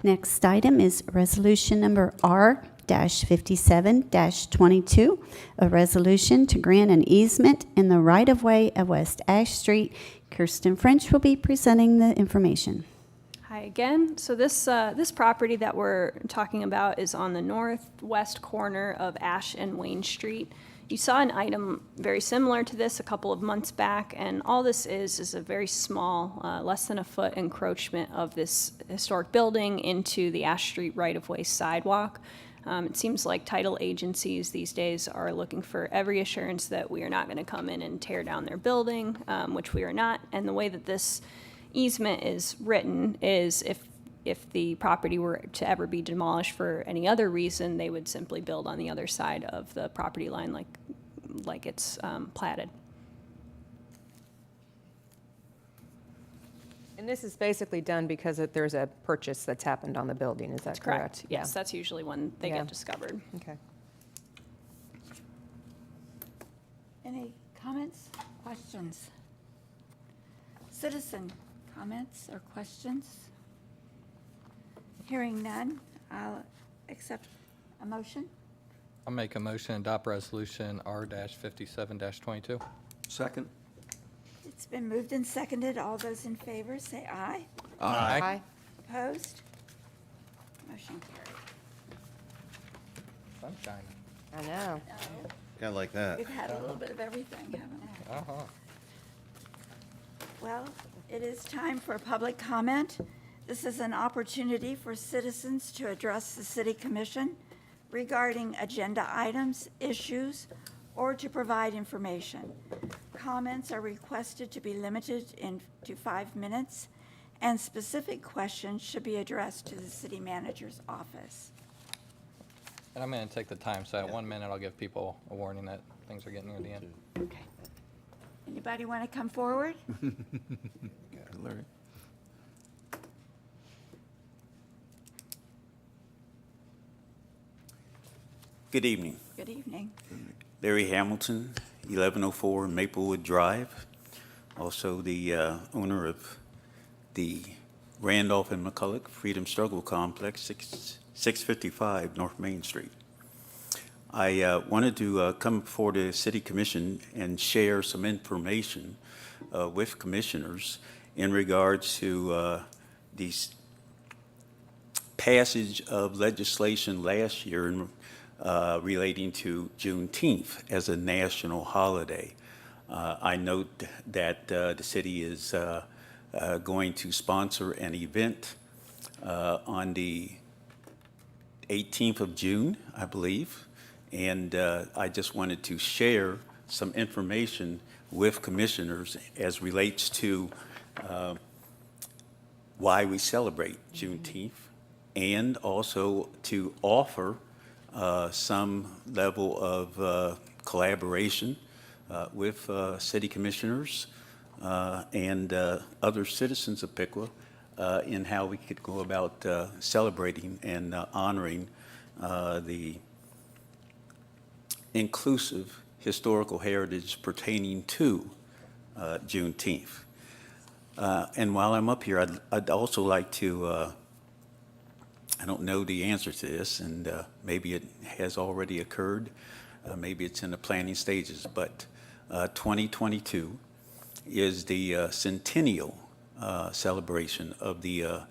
Next item is resolution number R-57-22, a resolution to grant an easement in the right-of-way of West Ash Street. Kirsten French will be presenting the information. Hi again. So this property that we're talking about is on the northwest corner of Ash and Wayne Street. You saw an item very similar to this a couple of months back, and all this is a very small, less than a foot encroachment of this historic building into the Ash Street right-of-way sidewalk. It seems like title agencies these days are looking for every assurance that we are not going to come in and tear down their building, which we are not. And the way that this easement is written is if the property were to ever be demolished for any other reason, they would simply build on the other side of the property line like it's platted. And this is basically done because there's a purchase that's happened on the building, is that correct? Yes, that's usually when they get discovered. Okay. Any comments, questions? Citizen comments or questions? Hearing none, I'll accept a motion. I'll make a motion to adopt resolution R-57-22. Second? It's been moved and seconded. All those in favor, say aye. Aye. Opposed? Motion carried. Sunshine. I know. Kind of like that. We've had a little bit of everything, haven't we? Uh-huh. Well, it is time for public comment. This is an opportunity for citizens to address the City Commission regarding agenda items, issues, or to provide information. Comments are requested to be limited to 5 minutes, and specific questions should be addressed to the city manager's office. And I'm going to take the time, so at 1 minute, I'll give people a warning that things are getting near the end. Okay. Anybody want to come forward? Larry? Good evening. Good evening. Larry Hamilton, 1104 Maplewood Drive. Also the owner of the Randolph and McCulloch Freedom Struggle Complex, 655 North Main Street. I wanted to come before the City Commission and share some information with commissioners in regards to the passage of legislation last year in relating to Juneteenth as a national holiday. I note that the city is going to sponsor an event on the 18th of June, I believe, and I just wanted to share some information with commissioners as relates to why we celebrate Juneteenth, and also to offer some level of collaboration with city commissioners and other citizens of Piqua in how we could go about celebrating and honoring the inclusive historical heritage pertaining to Juneteenth. And while I'm up here, I'd also like to I don't know the answer to this, and maybe it has already occurred. Maybe it's in the planning stages, but 2022 is the centennial celebration of the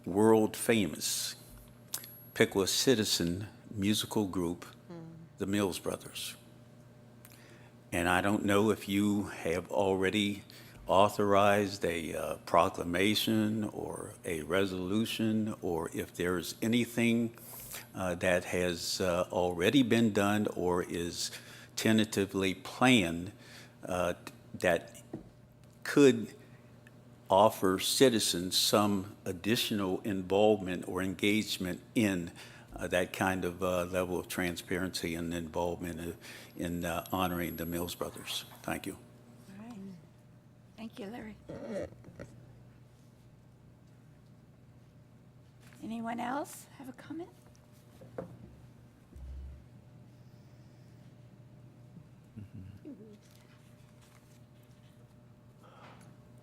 world-famous Piqua citizen musical group, the Mills Brothers. And I don't know if you have already authorized a proclamation or a resolution, or if there's anything that has already been done or is tentatively planned that could offer citizens some additional involvement or engagement in that kind of level of transparency and involvement in honoring the Mills Brothers. Thank you. Thank you, Larry. Anyone else have a comment?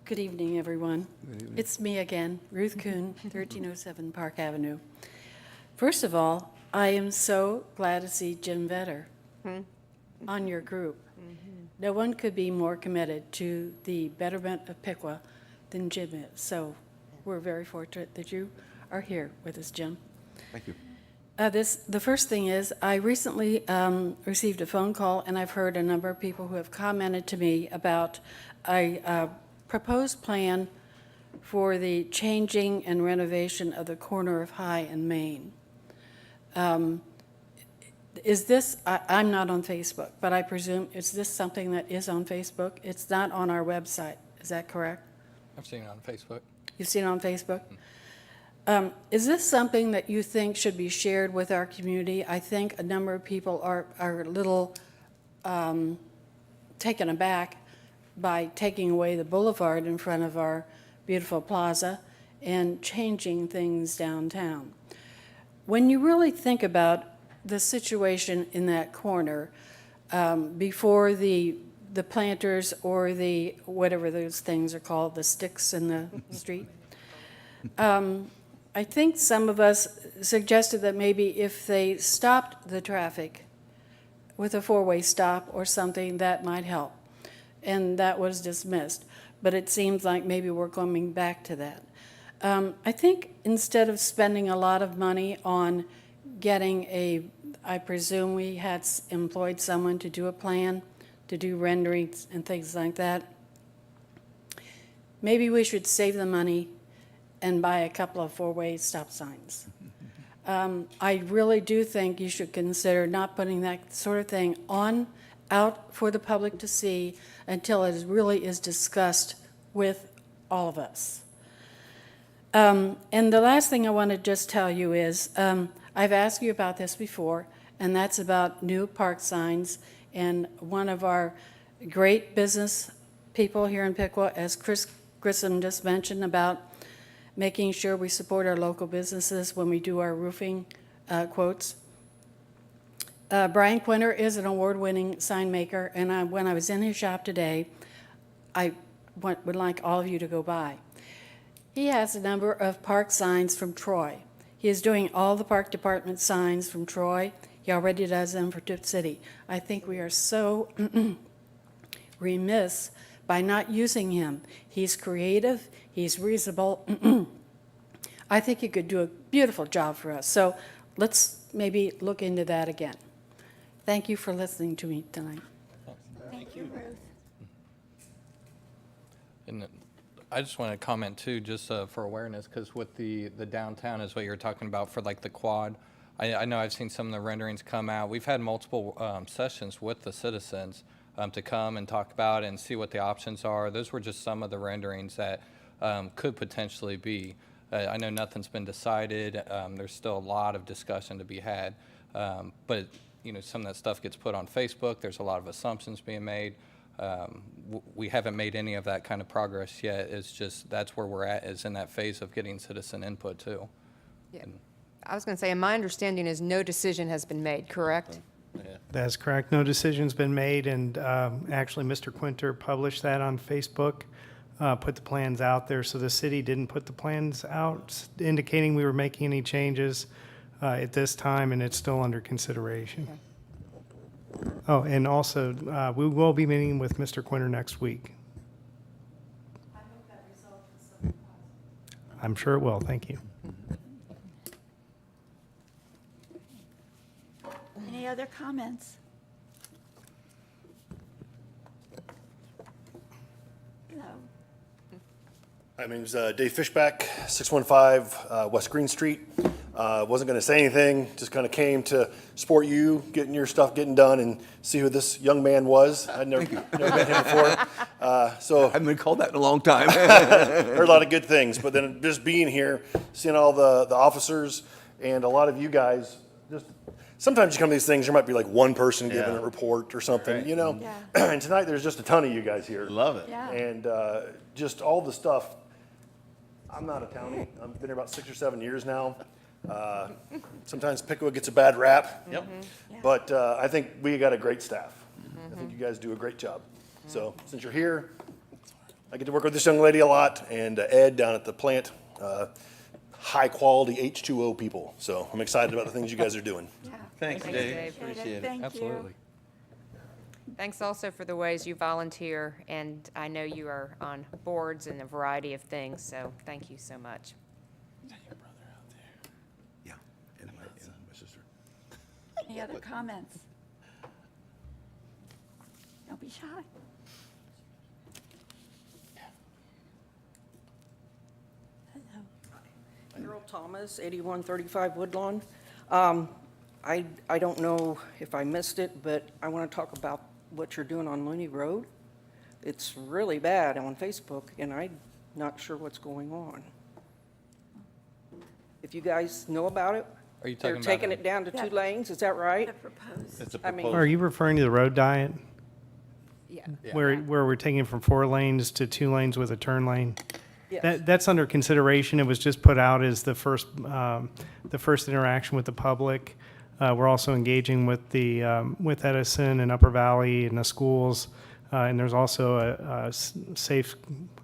Good evening, everyone. It's me again, Ruth Kuhn, 1307 Park Avenue. First of all, I am so glad to see Jim Vetter on your group. No one could be more committed to the betterment of Piqua than Jim is. So we're very fortunate that you are here with us, Jim. Thank you. The first thing is, I recently received a phone call, and I've heard a number of people who have commented to me about a proposed plan for the changing and renovation of the corner of High and Main. Is this, I'm not on Facebook, but I presume, is this something that is on Facebook? It's not on our website, is that correct? I've seen it on Facebook. You've seen it on Facebook? Is this something that you think should be shared with our community? I think a number of people are a little taken aback by taking away the boulevard in front of our beautiful plaza and changing things downtown. When you really think about the situation in that corner, before the planters or the, whatever those things are called, the sticks in the street, I think some of us suggested that maybe if they stopped the traffic with a four-way stop or something, that might help. And that was dismissed. But it seems like maybe we're coming back to that. I think instead of spending a lot of money on getting I presume we had employed someone to do a plan, to do renderings and things like that, maybe we should save the money and buy a couple of four-way stop signs. I really do think you should consider not putting that sort of thing out for the public to see until it really is discussed with all of us. And the last thing I want to just tell you is, I've asked you about this before, and that's about new park signs. And one of our great business people here in Piqua, as Chris Grissom just mentioned, about making sure we support our local businesses when we do our roofing quotes. Brian Quinter is an award-winning sign maker, and when I was in his shop today, I would like all of you to go by. He has a number of park signs from Troy. He is doing all the park department signs from Troy. He already does them for Tip City. I think we are so remiss by not using him. He's creative, he's reasonable. I think he could do a beautiful job for us. So let's maybe look into that again. Thank you for listening to me tonight. Thank you, Ruth. And I just want to comment too, just for awareness, because with the downtown is what you're talking about for like the quad. I know I've seen some of the renderings come out. We've had multiple sessions with the citizens to come and talk about and see what the options are. Those were just some of the renderings that could potentially be. I know nothing's been decided. There's still a lot of discussion to be had. But you know, some of that stuff gets put on Facebook. There's a lot of assumptions being made. We haven't made any of that kind of progress yet. It's just that's where we're at, is in that phase of getting citizen input too. Yeah. I was going to say, and my understanding is no decision has been made, correct? That's correct. No decision's been made, and actually, Mr. Quinter published that on Facebook, put the plans out there. So the city didn't put the plans out indicating we were making any changes at this time, and it's still under consideration. Okay. Oh, and also, we will be meeting with Mr. Quinter next week. I hope that results in something positive. I'm sure it will. Thank you. Any other comments? No. My name's Dave Fishback, 615 West Green Street. Wasn't going to say anything, just kind of came to support you, getting your stuff getting done, and see who this young man was. I'd never met him before. So I haven't been called that in a long time. heard a lot of good things, but then just being here, seeing all the officers and a lot of you guys, just sometimes you come to these things, there might be like one person giving Yeah. a report or something, Right. you know? Yeah. And tonight, there's just a ton of you guys here. Love it. Yeah. And just all the stuff. I'm not a townie. I've been here about 6 or 7 years now. Sometimes Piqua gets a bad rap. Yep. But I think we got a great staff. I think you guys do a great job. So since you're here, I get to work with this young lady a lot, and Ed down at the plant. High-quality H2O people. So I'm excited about the things you guys are doing. Yeah. Thanks, Thanks, Dave. Dave. Appreciate it. Thank you. Absolutely. Thanks also for the ways you volunteer, and I know you are on boards and a variety of things, so thank you so much. Yeah. And my sister. Any other comments? Don't be shy. Hello. Carol Thomas, 8135 Woodlawn. I don't know if I missed it, but I want to talk about what you're doing on Looney Road. It's really bad on Facebook, and I'm not sure what's going on. If you guys know about it, Are you they're talking about taking it down to 2 lanes, is that right? The proposed. It's a I mean- proposal. Are you referring to the road diet? Yeah. Where we're taking it from 4 lanes to 2 lanes with a turn lane? Yes. That's under consideration. It was just put out as the first interaction with the public. We're also engaging with with Edison and Upper Valley and the schools. And there's also a safe,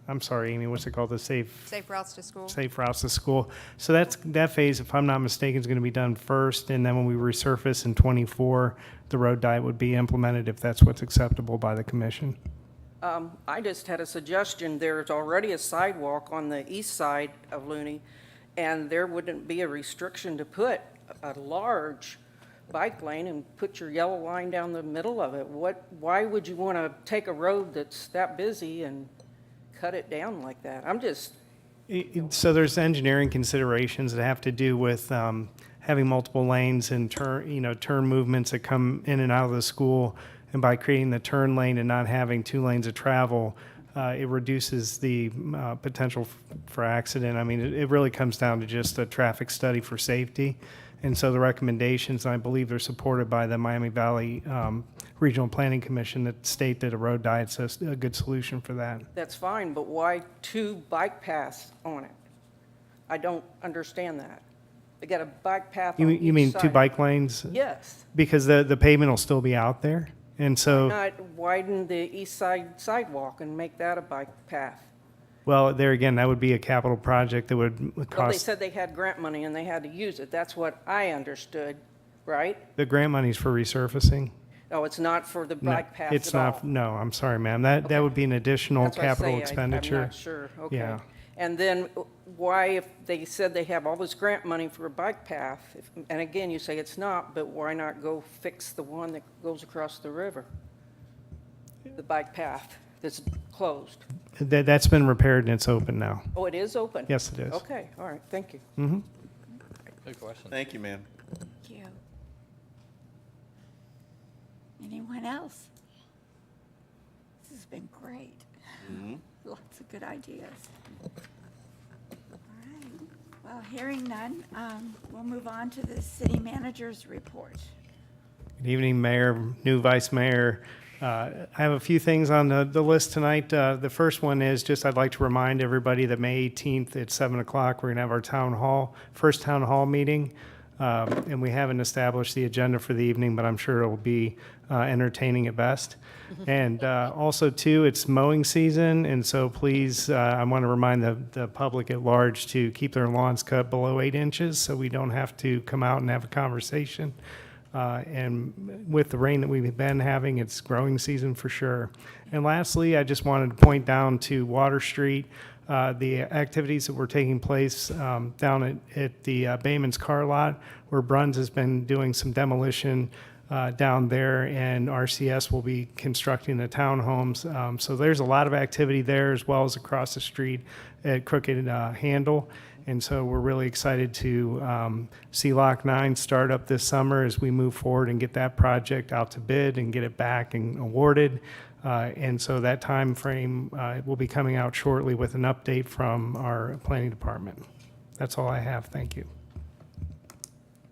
I'm sorry, Amy, what's it called? The safe Routes to school? safe routes to school. So that phase, if I'm not mistaken, is going to be done first. And then when we resurface in '24, the road diet would be implemented if that's what's acceptable by the commission. I just had a suggestion. There's already a sidewalk on the east side of Looney, and there wouldn't be a restriction to put a large bike lane and put your yellow line down the middle of it. Why would you want to take a road that's that busy and cut it down like that? I'm just, So there's engineering considerations that have to do with having multiple lanes and turn movements that come in and out of the school. And by creating the turn lane and not having 2 lanes of travel, it reduces the potential for accident. I mean, it really comes down to just a traffic study for safety. And so the recommendations, I believe they're supported by the Miami Valley Regional Planning Commission, that state that a road diet's a good solution for that. that's fine, but why 2 bike paths on it? I don't understand that. They got a bike path on You each mean 2 side. bike lanes? Yes. Because the pavement will still be out there. And so, Not widen the east side sidewalk and make that a bike path. well, there again, that would be a capital project that would Well, they cost, said they had grant money and they had to use it. That's what I understood, right? the grant money's for resurfacing. Oh, it's not for the No, bike path it's at all? not. No, I'm sorry, ma'am. That would be an additional That's what I capital say, expenditure. I'm not sure, okay. Yeah. And then why, if they said they have all this grant money for a bike path, and again, you say it's not, but why not go fix the one that goes across the river? The bike path that's closed. That's been repaired and it's open now. Oh, it is open? Yes, it is. Okay, all right, thank you. Mm-hmm. Good question. Thank you, ma'am. Thank you. Anyone else? This has been great. Lots of good ideas. All right. Well, hearing none, we'll move on to the city manager's report. Good evening, Mayor, new Vice Mayor. I have a few things on the list tonight. The first one is just I'd like to remind everybody that May 18th at 7 o'clock, we're going to have our first town hall meeting. And we haven't established the agenda for the evening, but I'm sure it will be entertaining at best. And also, too, it's mowing season, and so please, I want to remind the public at large to keep their lawns cut below 8 inches so we don't have to come out and have a conversation. And with the rain that we've been having, it's growing season for sure. And lastly, I just wanted to point down to Water Street, the activities that were taking place down at the Bayman's car lot, where Bruns has been doing some demolition down there, and RCS will be constructing the townhomes. So there's a lot of activity there, as well as across the street at Crooked Handle. And so we're really excited to see Lock 9 start up this summer as we move forward and get that project out to bid and get it back and awarded. And so that time frame will be coming out shortly with an update from our planning department. That's all I have. Thank you.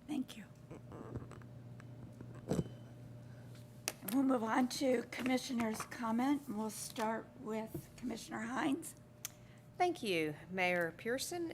Thank you. move on to Commissioner's comment, and we'll start with Commissioner Hines. Thank you, Mayor Pearson.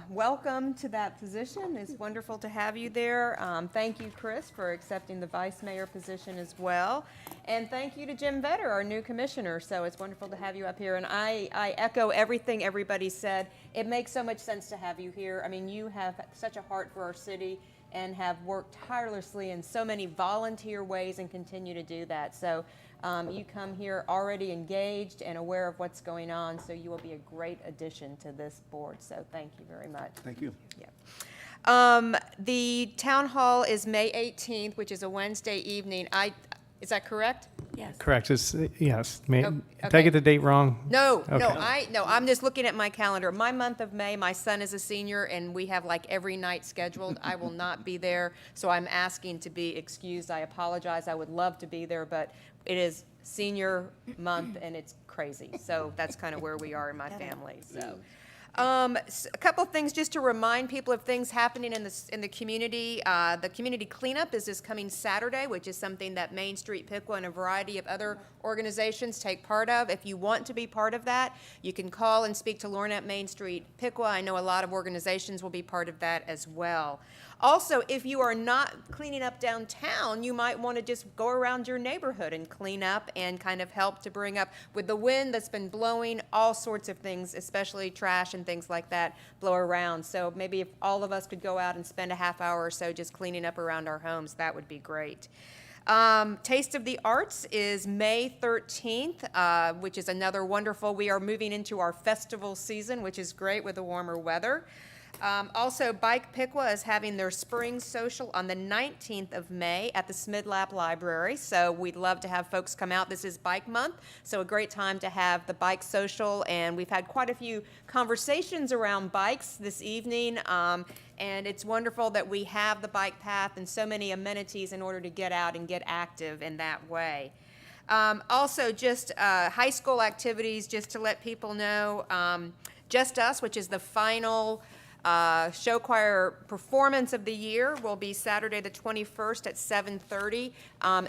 Welcome to that position. It's wonderful to have you there. Thank you, Chris, for accepting the vice mayor position as well. And thank you to Jim Vetter, our new commissioner. So it's wonderful to have you up here. And I echo everything everybody said. It makes so much sense to have you here. I mean, you have such a heart for our city and have worked tirelessly in so many volunteer ways and continue to do that. So you come here already engaged and aware of what's going on, so you will be a great addition to this board. So thank you very much. Thank you. Yeah. The town hall is May 18th, which is a Wednesday evening. Is that correct? Yes. Correct. Yes. Did I okay. get the date wrong? No, Okay. I'm just looking at my calendar. My month of May, my son is a senior, and we have like every night scheduled. I will not be there, so I'm asking to be excused. I apologize. I would love to be there, but it is senior month, and it's crazy. So that's kind of where we are in my family. So. A couple of things just to remind people of things happening in the community. The community cleanup is this coming Saturday, which is something that Main Street Piqua and a variety of other organizations take part of. If you want to be part of that, you can call and speak to Lorna at Main Street Piqua. I know a lot of organizations will be part of that as well. Also, if you are not cleaning up downtown, you might want to just go around your neighborhood and clean up and kind of help to bring up, with the wind that's been blowing, all sorts of things, especially trash and things like that, blow around. So maybe if all of us could go out and spend a half hour or so just cleaning up around our homes, that would be great. Taste of the Arts is May 13th, which is another wonderful, we are moving into our festival season, which is great with the warmer weather. Also, Bike Piqua is having their spring social on the 19th of May at the Smidlap Library. So we'd love to have folks come out. This is Bike Month, so a great time to have the bike social. And we've had quite a few conversations around bikes this evening. And it's wonderful that we have the bike path and so many amenities in order to get out and get active in that way. Also, just high school activities, just to let people know, Just Us, which is the final show choir performance of the year, will be Saturday the 21st at 7:30.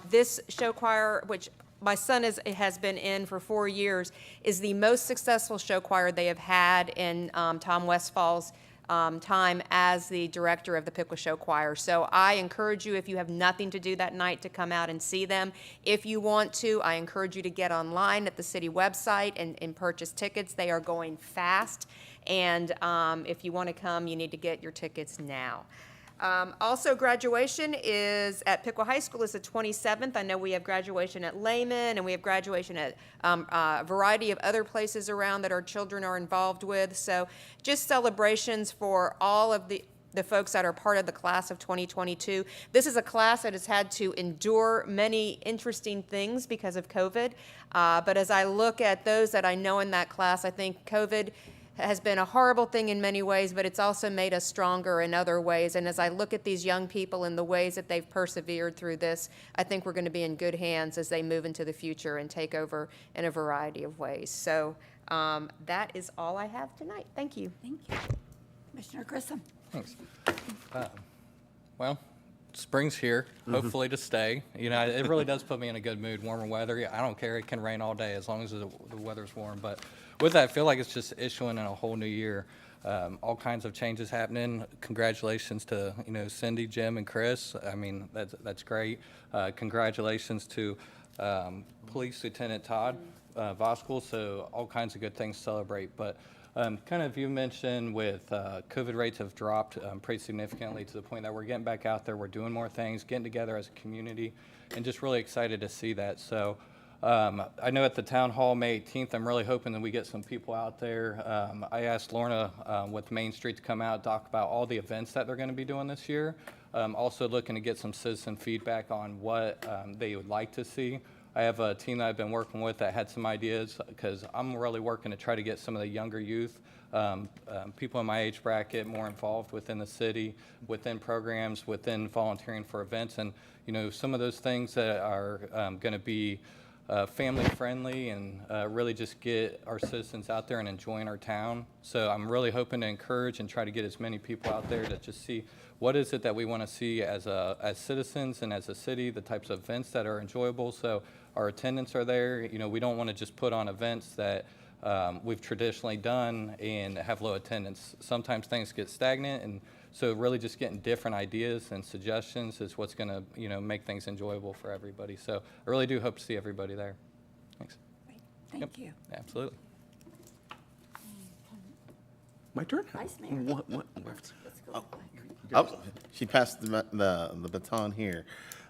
This show choir, which my son has been in for 4 years, is the most successful show choir they have had in Tom Westfall's time as the director of the Piqua Show Choir. So I encourage you, if you have nothing to do that night, to come out and see them. If you want to, I encourage you to get online at the city website and purchase tickets. They are going fast. And if you want to come, you need to get your tickets now. Also, graduation is at Piqua High School is the 27th. I know we have graduation at Lehman, and we have graduation at a variety of other places around that our children are involved with. So just celebrations for all of the folks that are part of the class of 2022. This is a class that has had to endure many interesting things because of COVID. But as I look at those that I know in that class, I think COVID has been a horrible thing in many ways, but it's also made us stronger in other ways. And as I look at these young people and the ways that they've persevered through this, I think we're going to be in good hands as they move into the future and take over in a variety of ways. So that is all I have tonight. Thank you. Thank you. Commissioner Grissom. Thanks. Well, spring's here, hopefully to stay. You know, it really does put me in a good mood. Warmer weather, I don't care. It can rain all day as long as the weather's warm. But with that, I feel like it's just issuing in a whole new year. All kinds of changes happening. Congratulations to, you know, Cindy, Jim, and Chris. I mean, that's great. Congratulations to Police Lieutenant Todd Vosko. So all kinds of good things to celebrate. But kind of you mentioned with COVID rates have dropped pretty significantly to the point that we're getting back out there. We're doing more things, getting together as a community, and just really excited to see that. So I know at the town hall May 18th, I'm really hoping that we get some people out there. I asked Lorna with Main Street to come out and talk about all the events that they're going to be doing this year. Also looking to get some citizen feedback on what they would like to see. I have a team that I've been working with that had some ideas, because I'm really working to try to get some of the younger youth, people in my age bracket, more involved within the city, within programs, within volunteering for events. And, you know, some of those things that are going to be family-friendly and really just get our citizens out there and enjoying our town. So I'm really hoping to encourage and try to get as many people out there to just see what is it that we want to see as citizens and as a city, the types of events that are enjoyable. So our attendants are there. You know, we don't want to just put on events that we've traditionally done and have low attendance. Sometimes things get stagnant, and so really just getting different ideas and suggestions is what's going to, you know, make things enjoyable for everybody. So I really do hope to see everybody there. Thanks. Thank you. Absolutely. My turn? Vice Mayor. What? Oh, she passed the baton here.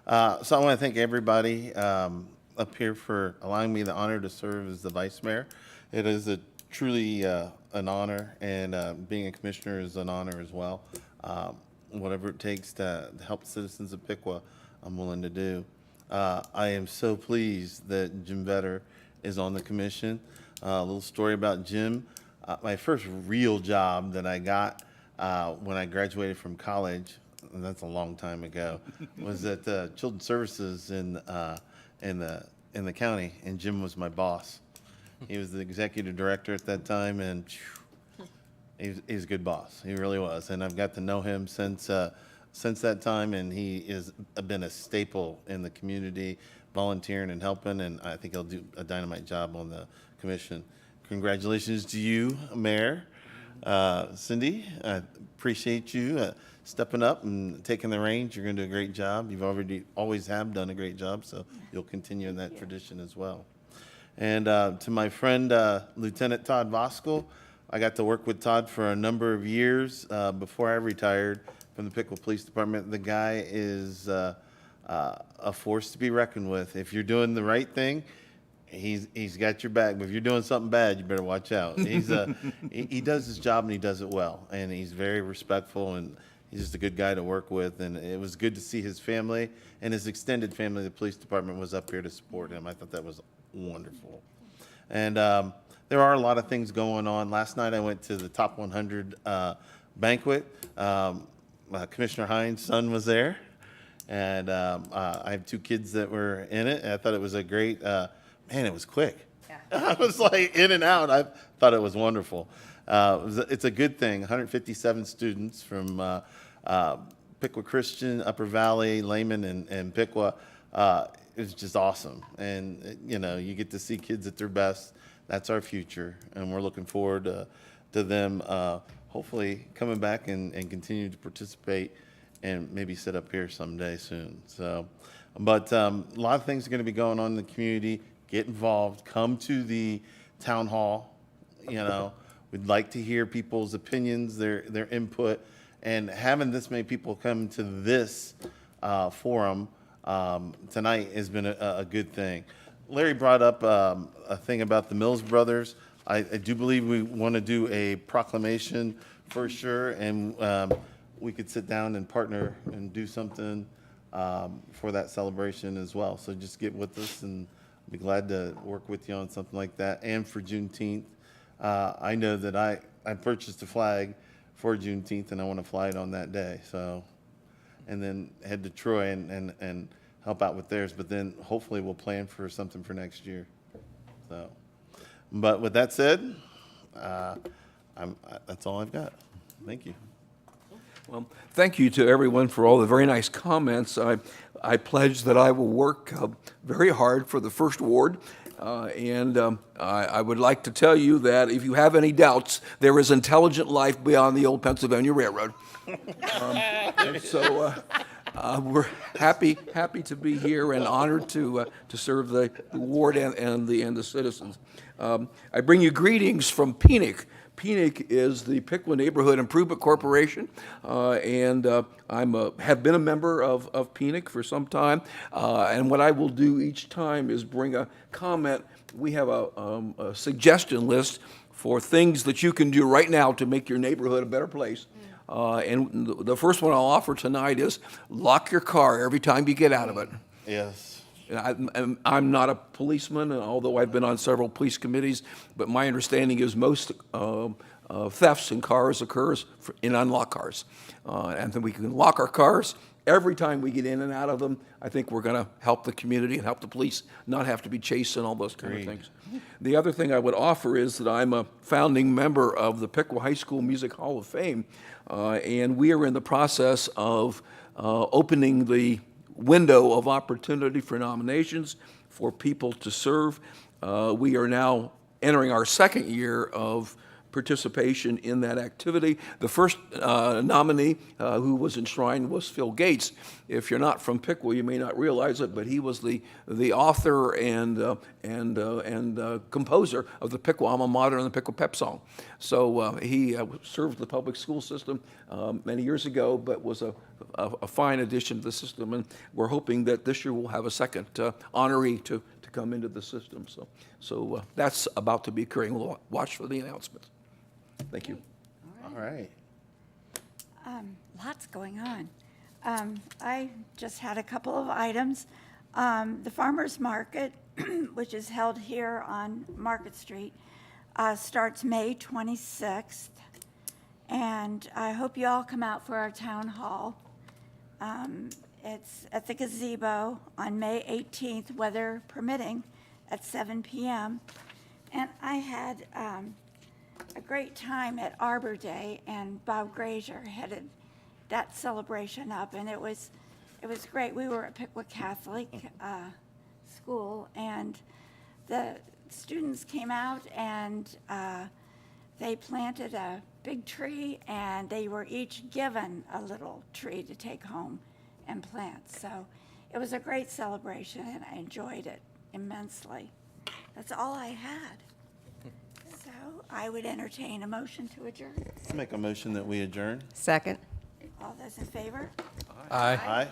So I want to thank everybody up here for allowing me the honor to serve as the vice mayor. It is truly an honor, and being a commissioner is an honor as well. Whatever it takes to help citizens of Piqua, I'm willing to do. I am so pleased that Jim Vetter is on the commission. A little story about Jim. My first real job that I got when I graduated from college, and that's a long time ago, was at Children's Services in the county, and Jim was my boss. He was the executive director at that time, and he's a good boss. He really was, and I've got to know him since that time, and he has been a staple in the community, volunteering and helping, and I think he'll do a dynamite job on the commission. Congratulations to you, Mayor. Cindy, I appreciate you stepping up and taking the reins. You're going to do a great job. You've always have done a great job, so you'll continue in that tradition as well. And to my friend, Lieutenant Todd Vosko, I got to work with Todd for a number of years before I retired from the Piqua Police Department. The guy is a force to be reckoned with. If you're doing the right thing, he's got your back. But if you're doing something bad, you better watch out. He does his job, and he does it well. And he's very respectful, and he's just a good guy to work with. And it was good to see his family and his extended family. The police department was up here to support him. I thought that was wonderful. And there are a lot of things going on. Last night I went to the Top 100 banquet. Commissioner Hines' son was there, and I have two kids that were in it. And I thought it was a great, man, it was quick. Yeah. I was like in and out. I thought it was wonderful. It's a good thing. 157 students from Piqua Christian, Upper Valley, Lehman, and Piqua. It's just awesome. And, you know, you get to see kids at their best. That's our future. And we're looking forward to them hopefully coming back and continue to participate and maybe sit up here someday soon. So, but a lot of things are going to be going on in the community. Get involved. Come to the town hall. You know, we'd like to hear people's opinions, their input. And having this many people come to this forum tonight has been a good thing. Larry brought up a thing about the Mills brothers. I do believe we want to do a proclamation for sure, and we could sit down and partner and do something for that celebration as well. So just get with us, and I'd be glad to work with you on something like that. And for Juneteenth, I know that I purchased a flag for Juneteenth, and I want to fly it on that day. So, and then head to Troy and help out with theirs, but then hopefully we'll plan for something for next year. So, but with that said, that's all I've got. Thank you. Well, thank you to everyone for all the very nice comments. I pledge that I will work very hard for the First Ward. I would like to tell you that if you have any doubts, there is intelligent life beyond the old Pennsylvania Railroad. And so we're happy to be here and honored to serve the ward and the citizens. I bring you greetings from PNIC. PNIC is the Piqua Neighborhood Improvement Corporation, and I have been a member of PNIC for some time. And what I will do each time is bring a comment. We have a suggestion list for things that you can do right now to make your neighborhood a better place. And the first one I'll offer tonight is lock your car every time you get out of it. Yes. I'm not a policeman, although I've been on several police committees, but my understanding is most thefts in cars occurs in unlocked cars. And then we can lock our cars every time we get in and out of them. I think we're going to help the community and help the police not have to be chased and all those kind of things. The other thing I would offer is that I'm a founding member of the Piqua High School Music Hall of Fame, and we are in the process of opening the window of opportunity for nominations for people to serve. We are now entering our second year of participation in that activity. The first nominee who was enshrined was Phil Gates. If you're not from Piqua, you may not realize it, but he was the author and composer of the Piqua alma mater and the Piqua pep song. So he served the public school system many years ago, but was a fine addition to the system. And we're hoping that this year we'll have a second honoree to come into the system. So that's about to be occurring. We'll watch for the announcement. Thank you. All right. Lots going on. I just had a couple of items. The farmer's market, which is held here on Market Street, starts May 26th. And I hope you all come out for our town hall. It's at the gazebo on May 18th, weather permitting, at 7 p.m. And I had a great time at Arbor Day, and Bob Grazier headed that celebration up, and it was great. We were at Piqua Catholic School, and the students came out and they planted a big tree, and they were each given a little tree to take home and plant. So it was a great celebration, and I enjoyed it immensely. That's all I had. So I would entertain a motion to adjourn. Make a motion that we adjourn. Second. All those in favor? Aye. Aye.